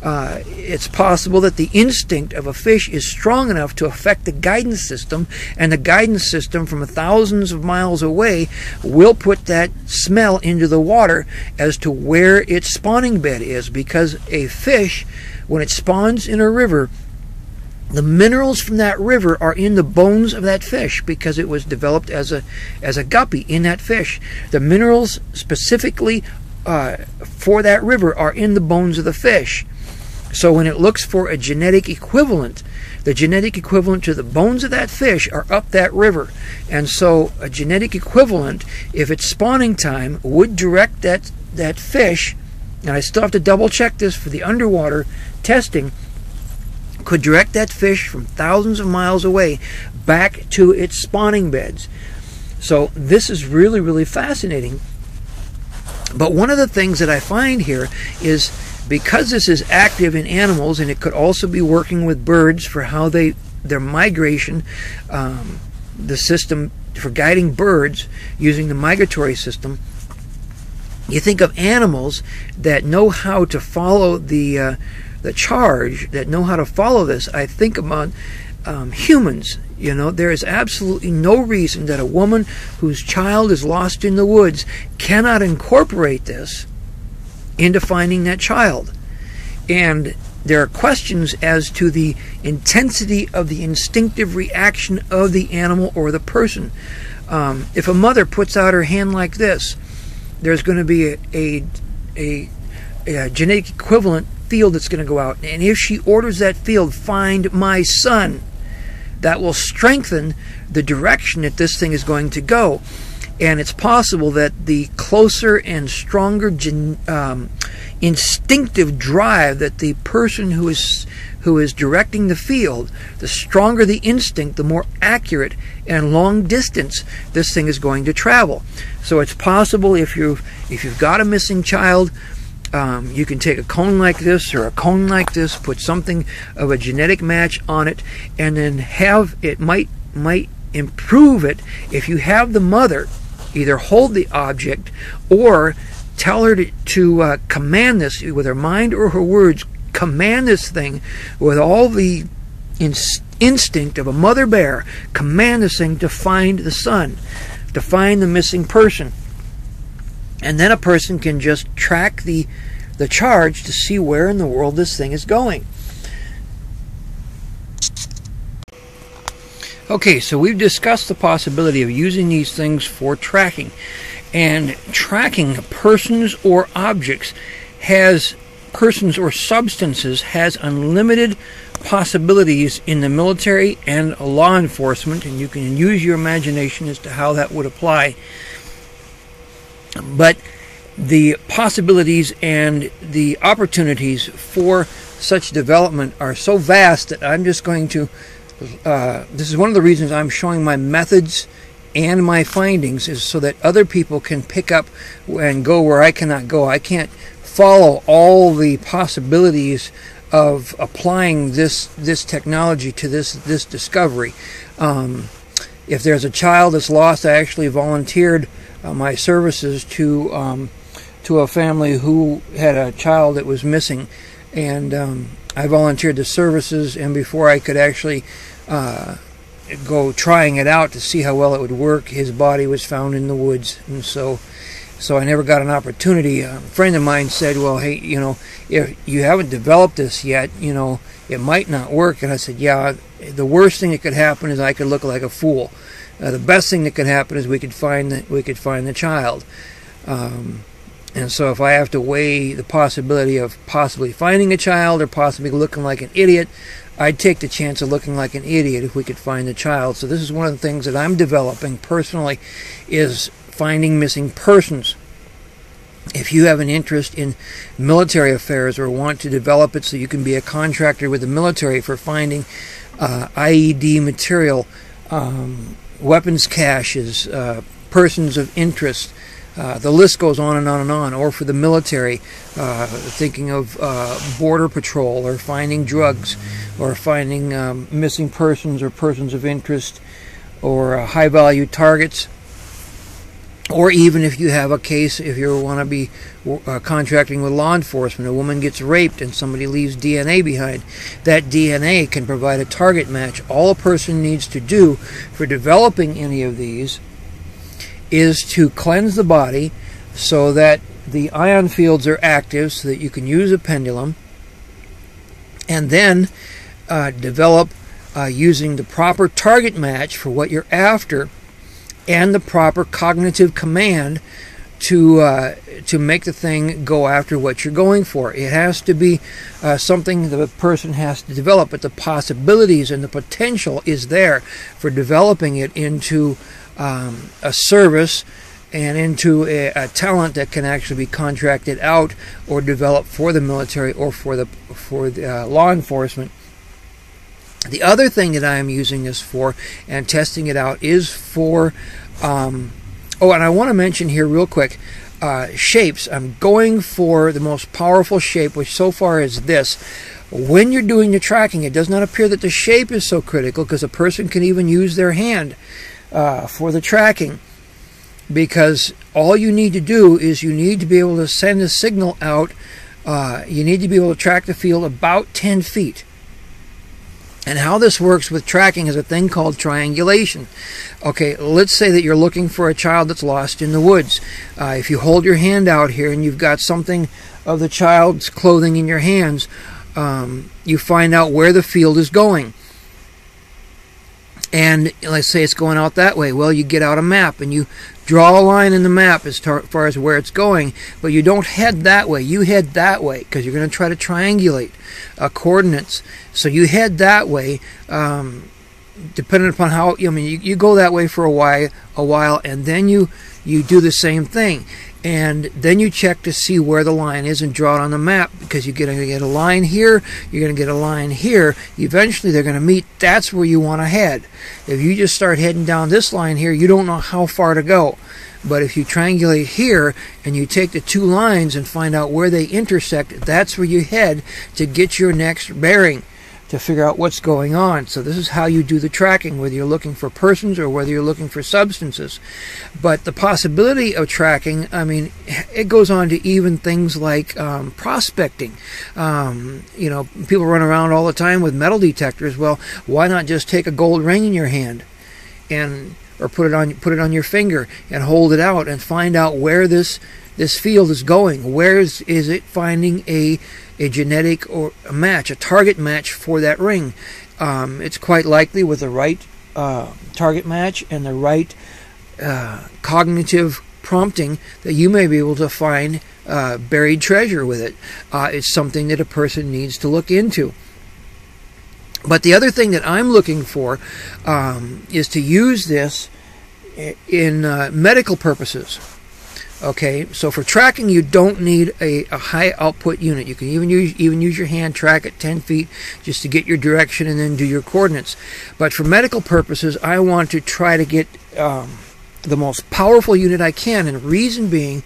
it's possible that the instinct of a fish is strong enough to affect the guidance system, and the guidance system from thousands of miles away will put that smell into the water as to where its spawning bed is, because a fish, when it spawns in a river, the minerals from that river are in the bones of that fish, because it was developed as a guppy in that fish. The minerals specifically for that river are in the bones of the fish. So when it looks for a genetic equivalent, the genetic equivalent to the bones of that fish are up that river. And so a genetic equivalent, if it's spawning time, would direct that fish, and I still have to double check this for the underwater testing, could direct that fish from thousands of miles away back to its spawning beds. So this is really fascinating. But one of the things that I find here is, because this is active in animals, and it could also be working with birds for how their migration, the system for guiding birds using the migratory system. You think of animals that know how to follow the charge, that know how to follow this. I think about humans. You know, there is absolutely no reason that a woman whose child is lost in the woods cannot incorporate this into finding that child. And there are questions as to the intensity of the instinctive reaction of the animal or the person. If a mother puts out her hand like this, there's going to be a genetic equivalent field that's going to go out, and if she orders that field, find my son, that will strengthen the direction that this thing is going to go. And it's possible that the closer and stronger instinctive drive that the person who is directing the field, the stronger the instinct, the more accurate and long distance this thing is going to travel. So it's possible, if you've got a missing child, you can take a cone like this or a cone like this, put something of a genetic match on it, and then have it might improve it if you have the mother either hold the object or tell her to command this with her mind or her words, command this thing with all the instinct of a mother bear, command this thing to find the son, to find the missing person. And then a person can just track the the charge to see where in the world this thing is going. Okay, so we've discussed the possibility of using these things for tracking. And tracking persons or objects persons or substances has unlimited possibilities in the military and law enforcement, and you can use your imagination as to how that would apply. But the possibilities and the opportunities for such development are so vast that I'm just going to this is one of the reasons I'm showing my methods and my findings, is so that other people can pick up and go where I cannot go. I can't follow all the possibilities of applying this technology to this discovery. If there's a child that's lost, I actually volunteered my services to a family who had a child that was missing, and I volunteered the services, and before I could actually go trying it out to see how well it would work, his body was found in the woods. And so I never got an opportunity. A friend of mine said, well, hey, if you haven't developed this yet, it might not work. And I said, yeah, the worst thing that could happen is I could look like a fool. The best thing that could happen is we could find the child. And so if I have to weigh the possibility of possibly finding a child or possibly looking like an idiot, I'd take the chance of looking like an idiot if we could find the child. So this is one of the things that I'm developing personally, is finding missing persons. If you have an interest in military affairs or want to develop it so you can be a contractor with the military for finding IED material, weapons caches, persons of interest, the list goes on and on and on. Or for the military, thinking of border patrol, or finding drugs, or finding missing persons or persons of interest, or high-value targets. Or even if you have a case, if you want to be contracting with law enforcement, a woman gets raped and somebody leaves DNA behind, that DNA can provide a target match. All a person needs to do for developing any of these is to cleanse the body so that the ion fields are active, so that you can use a pendulum, and then develop using the proper target match for what you're after, and the proper cognitive command to make the thing go after what you're going for. It has to be something the person has to develop, but the possibilities and the potential is there for developing it into a service and into a talent that can actually be contracted out or developed for the military or for the law enforcement. The other thing that I am using this for and testing it out is for, and I want to mention here real quick, shapes. I'm going for the most powerful shape, which so far is this. When you're doing the tracking, it does not appear that the shape is so critical, because a person can even use their hand for the tracking, because all you need to do is you need to be able to send a signal out. You need to be able to track the field about 10 feet. And how this works with tracking is a thing called triangulation. Okay, let's say that you're looking for a child that's lost in the woods. If you hold your hand out here and you've got something of the child's clothing in your hands, you find out where the field is going. And let's say it's going out that way. Well, you get out a map and you draw a line in the map as far as where it's going, but you don't head that way. You head that way because you're going to try to triangulate coordinates. So you head that way, depending upon how. You go that way for a while, and then you do the same thing. And then you check to see where the line is and draw it on the map, because you're going to get a line here, you're going to get a line here. Eventually they're going to meet. That's where you want to head. If you just start heading down this line here, you don't know how far to go. But if you triangulate here and you take the two lines and find out where they intersect, that's where you head to get your next bearing, to figure out what's going on. So this is how you do the tracking, whether you're looking for persons or whether you're looking for substances. But the possibility of tracking, it goes on to even things like prospecting. People run around all the time with metal detectors. Well, why not just take a gold ring in your hand or put it on your finger and hold it out and find out where this this field is going. Where is it finding a genetic or a match, a target match for that ring? It's quite likely with the right target match and the right cognitive prompting that you may be able to find buried treasure with it. It's something that a person needs to look into. But the other thing that I'm looking for is to use this in medical purposes. Okay, so for tracking, you don't need a high output unit. You can even use your hand, track at 10 feet just to get your direction and then do your coordinates. But for medical purposes, I want to try to get the most powerful unit I can, and the reason being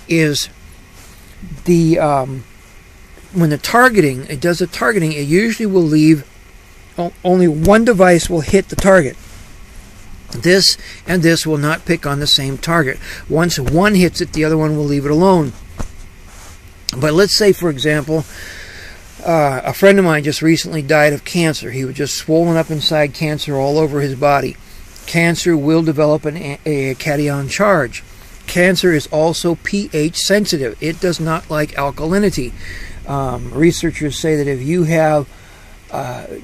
is when the targeting, it does the targeting, it usually will leave only one device will hit the target. This and this will not pick on the same target. Once one hits it, the other one will leave it alone. But let's say, for example, a friend of mine just recently died of cancer. He was just swollen up inside, cancer all over his body. Cancer will develop a cation charge. Cancer is also pH sensitive. It does not like alkalinity. Researchers say that if you have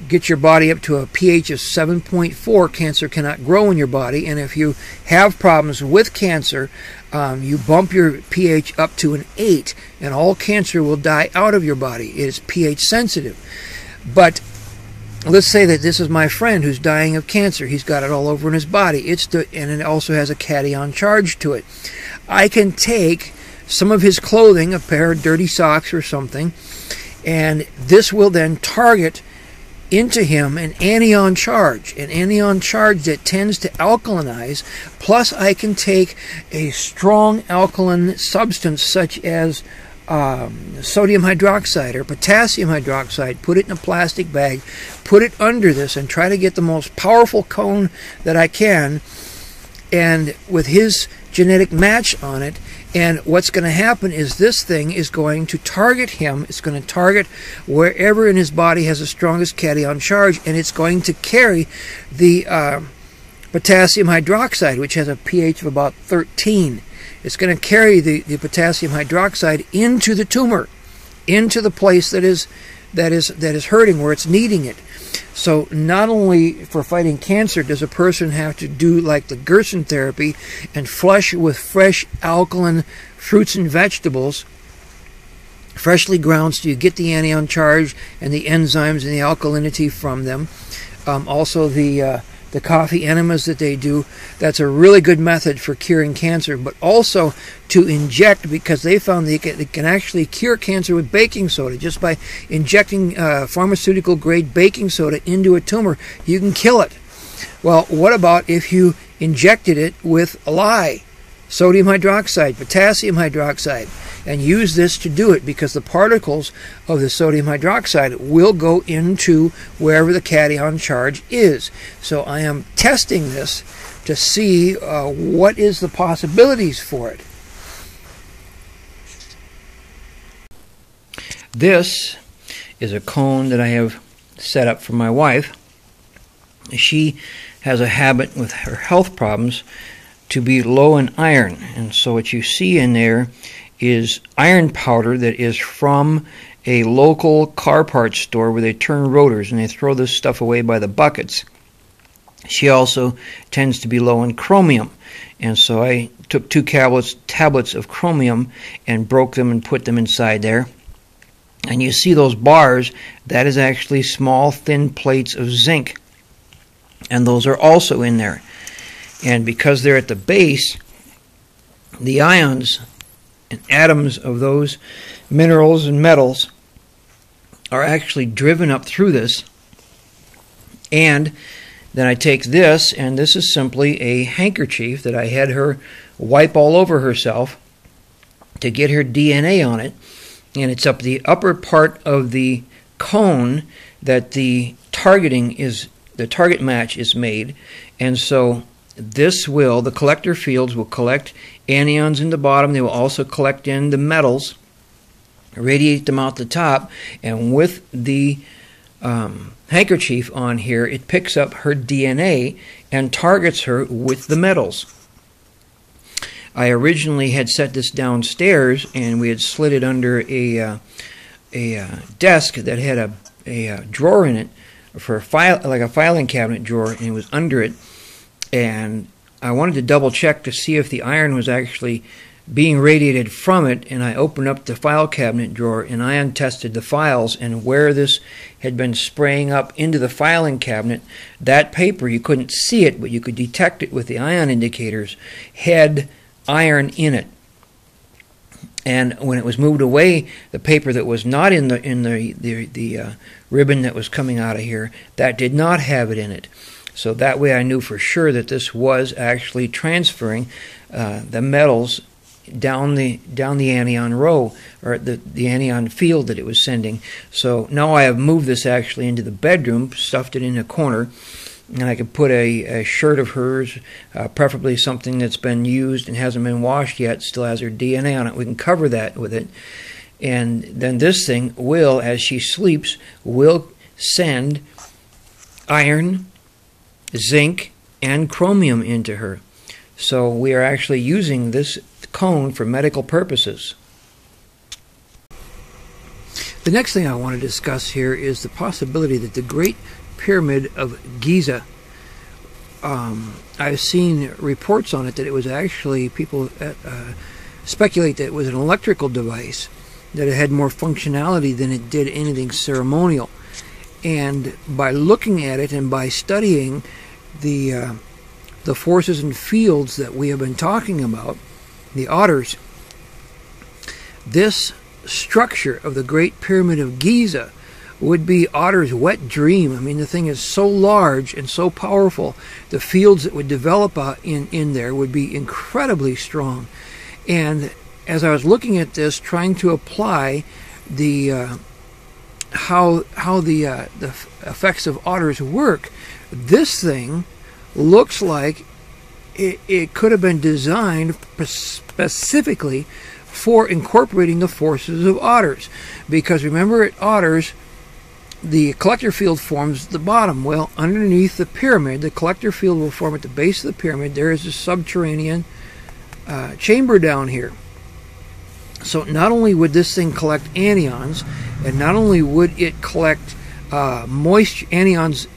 get your body up to a pH of 7.4, cancer cannot grow in your body. And if you have problems with cancer, you bump your pH up to an 8, and all cancer will die out of your body. It is pH sensitive. But let's say that this is my friend who's dying of cancer. He's got it all over in his body. And it also has a cation charge to it. I can take some of his clothing, a pair of dirty socks or something, and this will then target into him an anion charge that tends to alkalinize. Plus, I can take a strong alkaline substance such as sodium hydroxide or potassium hydroxide, put it in a plastic bag, put it under this, and try to get the most powerful cone that I can, and with his genetic match on it. And what's going to happen is this thing is going to target him. It's going to target wherever in his body has the strongest cation charge, and it's going to carry the potassium hydroxide, which has a pH of about 13. It's going to carry the potassium hydroxide into the tumor, into the place that is hurting, where it's needing it. So not only for fighting cancer does a person have to do like the Gerson therapy and flush with fresh alkaline fruits and vegetables, freshly ground, so you get the anion charge and the enzymes and the alkalinity from them. Also the coffee enemas that they do, that's a really good method for curing cancer, but also to inject, because they found they can actually cure cancer with baking soda. Just by injecting pharmaceutical grade baking soda into a tumor, you can kill it. Well, what about if you injected it with lye, sodium hydroxide, potassium hydroxide, and use this to do it, because the particles of the sodium hydroxide will go into wherever the cation charge is. So I am testing this to see what is the possibilities for it. This is a cone that I have set up for my wife. She has a habit with her health problems to be low in iron, and so what you see in there is iron powder that is from a local car parts store where they turn rotors and they throw this stuff away by the buckets. She also tends to be low in chromium, and so I took 2 tablets of chromium and broke them and put them inside there. And you see those bars, that is actually small thin plates of zinc, and those are also in there. And because they're at the base, the ions and atoms of those minerals and metals are actually driven up through this. And then I take this, and this is simply a handkerchief that I had her wipe all over herself to get her DNA on it. And it's up the upper part of the cone that the target match is made. And so this will, the collector fields will collect anions in the bottom. They will also collect in the metals, radiate them out the top, and with the handkerchief on here, it picks up her DNA and targets her with the metals. I originally had set this downstairs, and we had slid it under a desk that had a drawer in it for a file, like a filing cabinet drawer, and it was under it. And I wanted to double check to see if the iron was actually being radiated from it, and I opened up the file cabinet drawer and ion tested the files, and where this had been spraying up into the filing cabinet, that paper, you couldn't see it, but you could detect it with the ion indicators, had iron in it. And when it was moved away, the paper that was not in the ribbon that was coming out of here, that did not have it in it. So that way I knew for sure that this was actually transferring the metals down the anion row, or the anion field that it was sending. So now I have moved this actually into the bedroom, stuffed it in a corner, and I could put a shirt of hers, preferably something that's been used and hasn't been washed yet, still has her DNA on it. We can cover that with it. And then this thing will, as she sleeps, will send iron, zinc, and chromium into her. So we are actually using this cone for medical purposes. The next thing I want to discuss here is the possibility that the Great Pyramid of Giza, I've seen reports on it that it was actually, people speculate that it was an electrical device, that it had more functionality than it did anything ceremonial. And by looking at it and by studying the forces and fields that we have been talking about, the OTTRS, this structure of the Great Pyramid of Giza would be OTTRS' wet dream. I mean, the thing is so large and so powerful. The fields that would develop in there would be incredibly strong. And as I was looking at this, trying to apply the how the effects of OTTRS work, this thing looks like it could have been designed specifically for incorporating the forces of OTTRS. Because remember, at OTTRS, the collector field forms the bottom. Well, underneath the pyramid, the collector field will form at the base of the pyramid. There is a subterranean chamber down here. So not only would this thing collect anions, and not only would it collect moist anions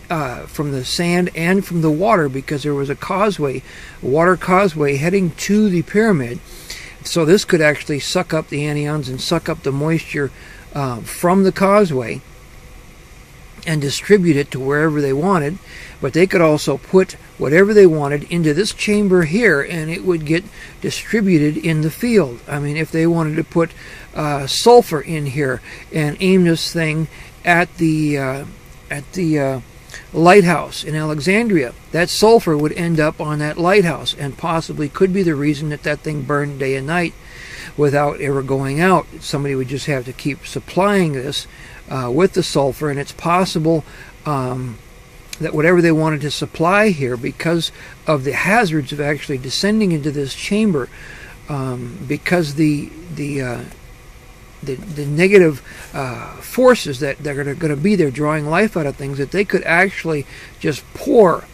from the sand and from the water, because there was a causeway, a water causeway heading to the pyramid. So this could actually suck up the anions and suck up the moisture from the causeway and distribute it to wherever they wanted. But they could also put whatever they wanted into this chamber here, and it would get distributed in the field. I mean, if they wanted to put sulfur in here and aim this thing at the lighthouse in Alexandria, that sulfur would end up on that lighthouse, and possibly could be the reason that that thing burned day and night without ever going out. Somebody would just have to keep supplying this with the sulfur, and it's possible that whatever they wanted to supply here, because of the hazards of actually descending into this chamber, because the negative forces that are going to be there drawing life out of things, that they could actually just pour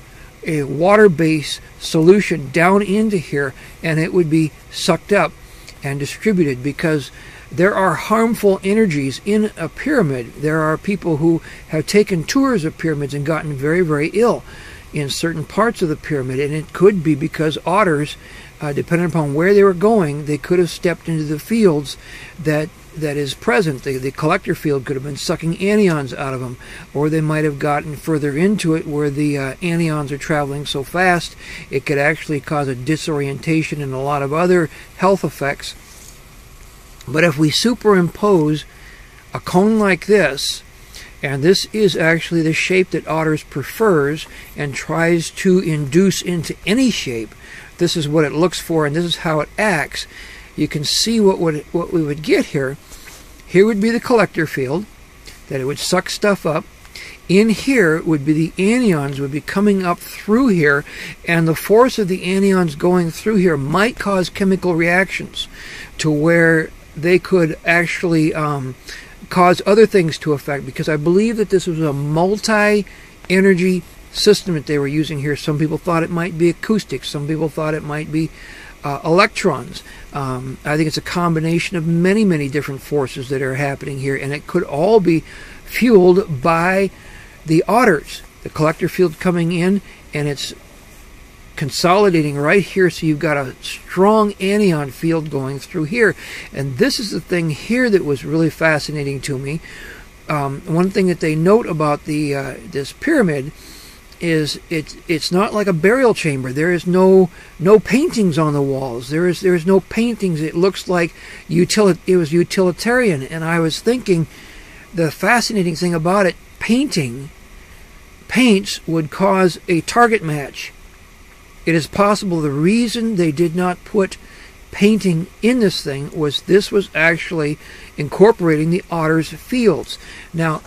a water-based solution down into here, and it would be sucked up and distributed. Because there are harmful energies in a pyramid. There are people who have taken tours of pyramids and gotten very, very ill in certain parts of the pyramid, and it could be because OTTRS, depending upon where they were going, they could have stepped into the fields that is present. The collector field could have been sucking anions out of them, or they might have gotten further into it where the anions are traveling so fast it could actually cause a disorientation and a lot of other health effects. But if we superimpose a cone like this, and this is actually the shape that OTTRS prefers and tries to induce into any shape, this is what it looks for, and this is how it acts. You can see what we would get here. Here would be the collector field, that it would suck stuff up. In here would be the anions would be coming up through here, and the force of the anions going through here might cause chemical reactions to where they could actually cause other things to affect, because I believe that this was a multi-energy system that they were using here. Some people thought it might be acoustic. Some people thought it might be electrons. I think it's a combination of many, many different forces that are happening here, and it could all be fueled by the OTTRS, the collector field coming in, and it's consolidating right here, so you've got a strong anion field going through here. And this is the thing here that was really fascinating to me. One thing that they note about the this pyramid is it's not like a burial chamber. There is no paintings on the walls. There is no paintings. It looks like it was utilitarian. And I was thinking, the fascinating thing about it, paints would cause a target match. It is possible the reason they did not put painting in this thing was this was actually incorporating the OTTRS fields. Now,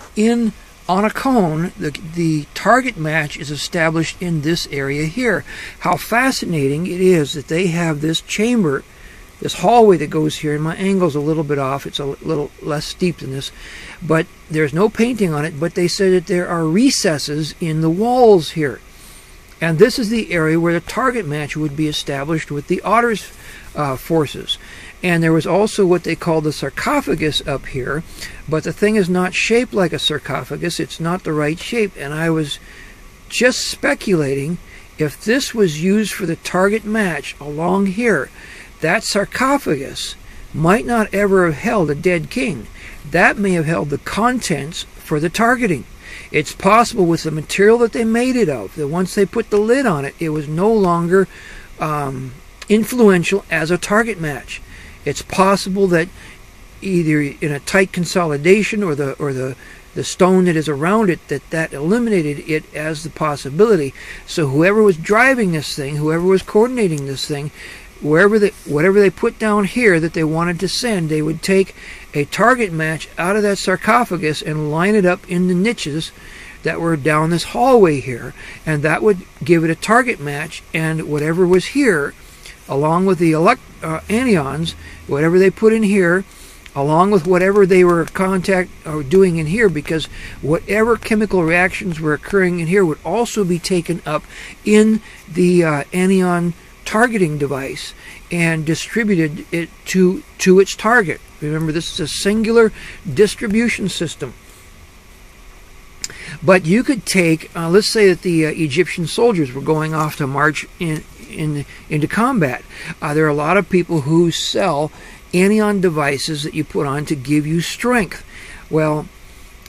on a cone, the target match is established in this area here. How fascinating it is that they have this chamber, this hallway that goes here, and my angle's a little bit off. It's a little less steep than this, but there's no painting on it, but they said that there are recesses in the walls here. And this is the area where the target match would be established with the OTTRS forces. And there was also what they call the sarcophagus up here, but the thing is not shaped like a sarcophagus. It's not the right shape. And I was just speculating, if this was used for the target match along here, that sarcophagus might not ever have held a dead king. That may have held the contents for the targeting. It's possible with the material that they made it of, that once they put the lid on it, it was no longer influential as a target match. It's possible that either in a tight consolidation or the stone that is around it, that eliminated it as the possibility. So whoever was driving this thing, whoever was coordinating this thing, whatever they put down here that they wanted to send, they would take a target match out of that sarcophagus and line it up in the niches that were down this hallway here, and that would give it a target match. And whatever was here, along with the anions, whatever they put in here, along with whatever they were doing in here, because whatever chemical reactions were occurring in here would also be taken up in the anion targeting device and distributed it to its target. Remember, this is a singular distribution system. But you could take, let's say that the Egyptian soldiers were going off to march into combat. There are a lot of people who sell anion devices that you put on to give you strength. Well,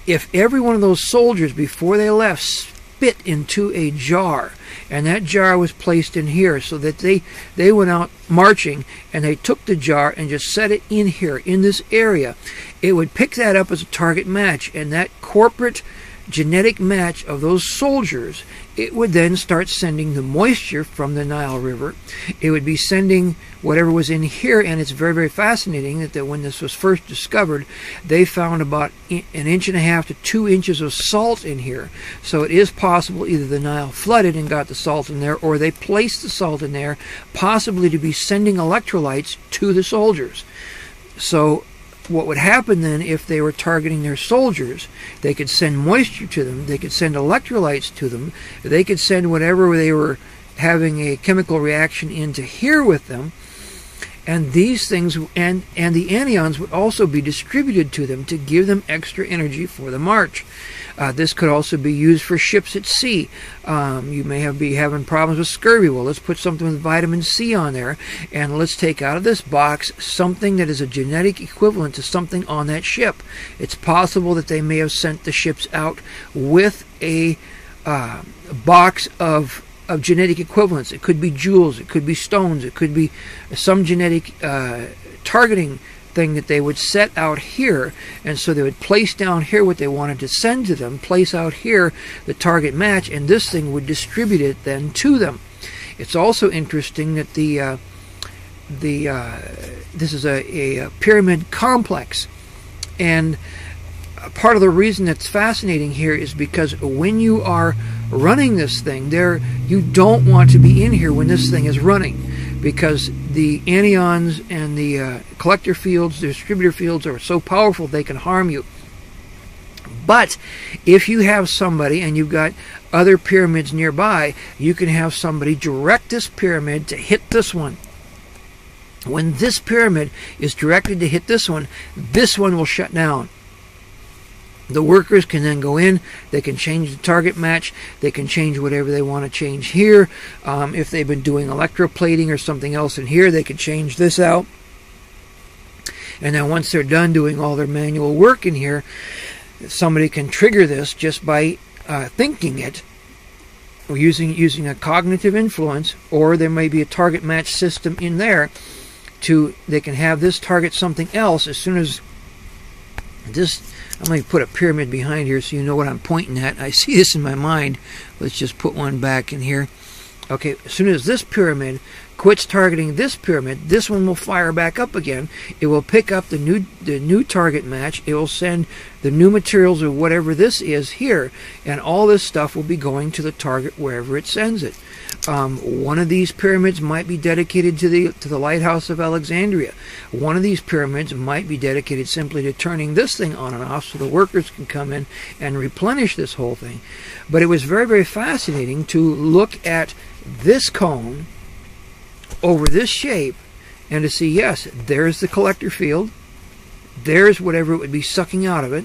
if every one of those soldiers, before they left, spit into a jar, and that jar was placed in here, so that they went out marching and they took the jar and just set it in here, in this area, it would pick that up as a target match, and that corporate genetic match of those soldiers, it would then start sending the moisture from the Nile River. It would be sending whatever was in here, and it's very, very fascinating that when this was first discovered, they found about 1.5 to 2 inches of salt in here. So it is possible either the Nile flooded and got the salt in there, or they placed the salt in there, possibly to be sending electrolytes to the soldiers. So what would happen then, if they were targeting their soldiers, they could send moisture to them, they could send electrolytes to them, they could send whatever they were having a chemical reaction into here with them, and these things and the anions would also be distributed to them to give them extra energy for the march. This could also be used for ships at sea. You may be having problems with scurvy. Well, let's put something with vitamin C on there, and let's take out of this box something that is a genetic equivalent to something on that ship. It's possible that they may have sent the ships out with a box of genetic equivalents. It could be jewels, it could be stones, it could be some genetic targeting thing that they would set out here, and so they would place down here what they wanted to send to them, place out here the target match, and this thing would distribute it then to them. It's also interesting that this is a pyramid complex, and part of the reason that's fascinating here is because when you are running this thing there, you don't want to be in here when this thing is running, because the anions and the collector fields, the distributor fields are so powerful they can harm you. But if you have somebody, and you've got other pyramids nearby, you can have somebody direct this pyramid to hit this one, When this pyramid is directed to hit this one will shut down. The workers can then go in, they can change the target match, they can change whatever they want to change here. If they've been doing electroplating or something else in here, they can change this out. And then once they're done doing all their manual work in here, somebody can trigger this just by thinking it, or using a cognitive influence, or there may be a target match system in there. They can have this target something else as soon as this. I'm going to put a pyramid behind here so you know what I'm pointing at. I see this in my mind. Let's just put one back in here. Okay, as soon as this pyramid quits targeting this pyramid, this one will fire back up again. It will pick up the new target match. It will send the new materials or whatever this is here, and all this stuff will be going to the target wherever it sends it. One of these pyramids might be dedicated to the Lighthouse of Alexandria. One of these pyramids might be dedicated simply to turning this thing on and off so the workers can come in and replenish this whole thing. But it was very, very fascinating to look at this cone over this shape and to see, yes, there's the collector field. There's whatever it would be sucking out of it.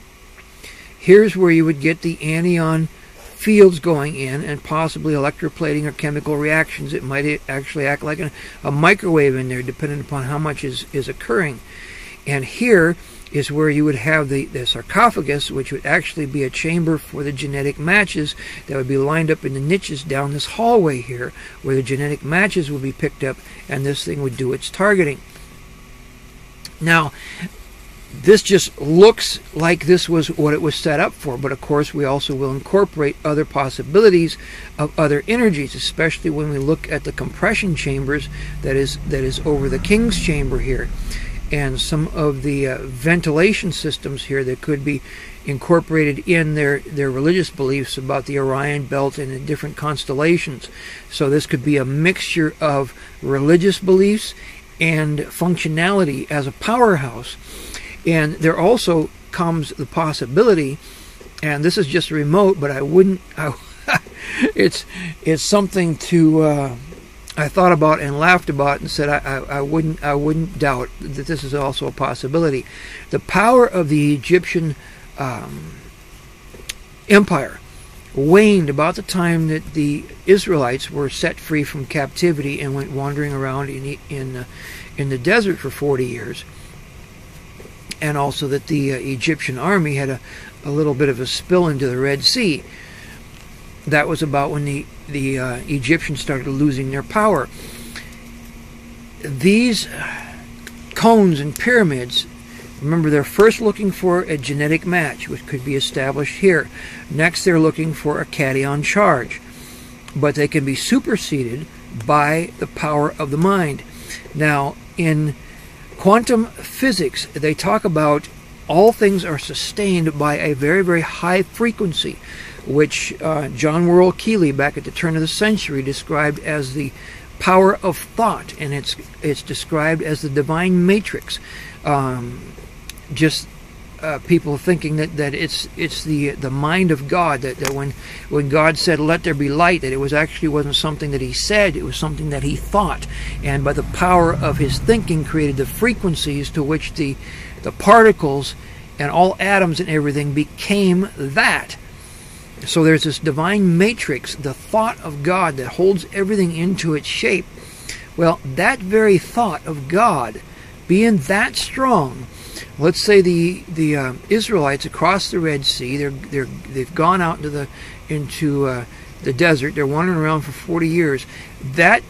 Here's where you would get the anion fields going in and possibly electroplating or chemical reactions. It might actually act like a microwave in there, depending upon how much is occurring. And here is where you would have the sarcophagus, which would actually be a chamber for the genetic matches that would be lined up in the niches down this hallway here, where the genetic matches would be picked up and this thing would do its targeting. Now, this just looks like this was what it was set up for, but of course we also will incorporate other possibilities of other energies, especially when we look at the compression chambers that is over the king's chamber here, and some of the ventilation systems here that could be incorporated in their religious beliefs about the Orion belt and the different constellations. So this could be a mixture of religious beliefs and functionality as a powerhouse. And there also comes the possibility, and this is just remote, but it's something to I thought about and laughed about and said I wouldn't doubt that this is also a possibility. The power of the Egyptian empire waned about the time that the Israelites were set free from captivity and went wandering around in the desert for 40 years. And also that the Egyptian army had a little bit of a spill into the Red Sea. That was about when the Egyptians started losing their power. These cones and pyramids, remember, they're first looking for a genetic match, which could be established here. Next, they're looking for a cation charge. But they can be superseded by the power of the mind. Now, in quantum physics, they talk about all things are sustained by a very, very high frequency, which John Worrell Keeley, back at the turn of the century, described as the power of thought, and it's described as the divine matrix. People thinking that it's the mind of God, that when God said let there be light, that it wasn't something that he said, it was something that he thought, and by the power of his thinking created the frequencies to which the particles and all atoms and everything became that. So there's this divine matrix, the thought of God that holds everything into its shape. Well, that very thought of God being that strong, let's say the Israelites across the Red Sea, they've gone out into the desert. They're wandering around for 40 years. That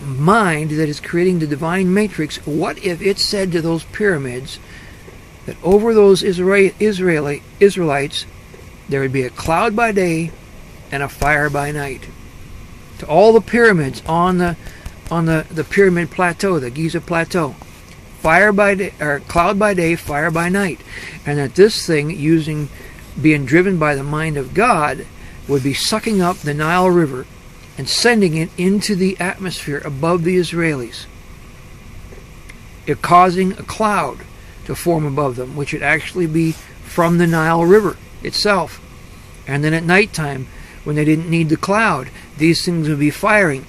mind that is creating the divine matrix, what if it said to those pyramids that over those Israelites there would be a cloud by day and a fire by night? To all the pyramids on the pyramid plateau, the Giza plateau, fire by day, or cloud by day, fire by night, and that this thing, being driven by the mind of God, would be sucking up the Nile River and sending it into the atmosphere above the Israelis, it causing a cloud to form above them, which would actually be from the Nile River itself. And then at nighttime, when they didn't need the cloud, these things would be firing.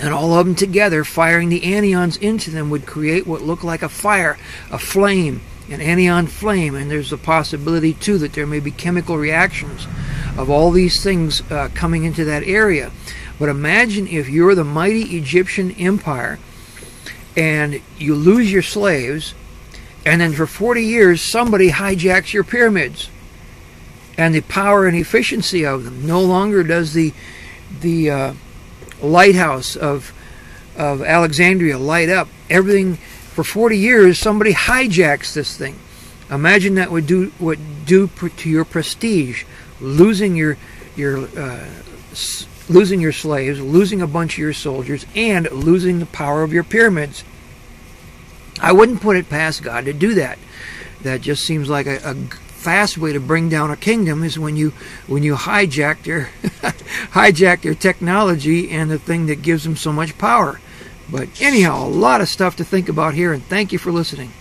And all of them together, firing the anions into them, would create what looked like a fire, a flame, an anion flame. And there's a possibility, too, that there may be chemical reactions of all these things coming into that area. But imagine if you're the mighty Egyptian empire and you lose your slaves, and then for 40 years somebody hijacks your pyramids. And the power and efficiency of them. No longer does the lighthouse of Alexandria light up. Everything for 40 years, somebody hijacks this thing. Imagine that would do to your prestige, losing your slaves, losing a bunch of your soldiers, and losing the power of your pyramids. I wouldn't put it past God to do that. That just seems like a fast way to bring down a kingdom, is when you hijack their technology and the thing that gives them so much power. But anyhow, a lot of stuff to think about here, and thank you for listening.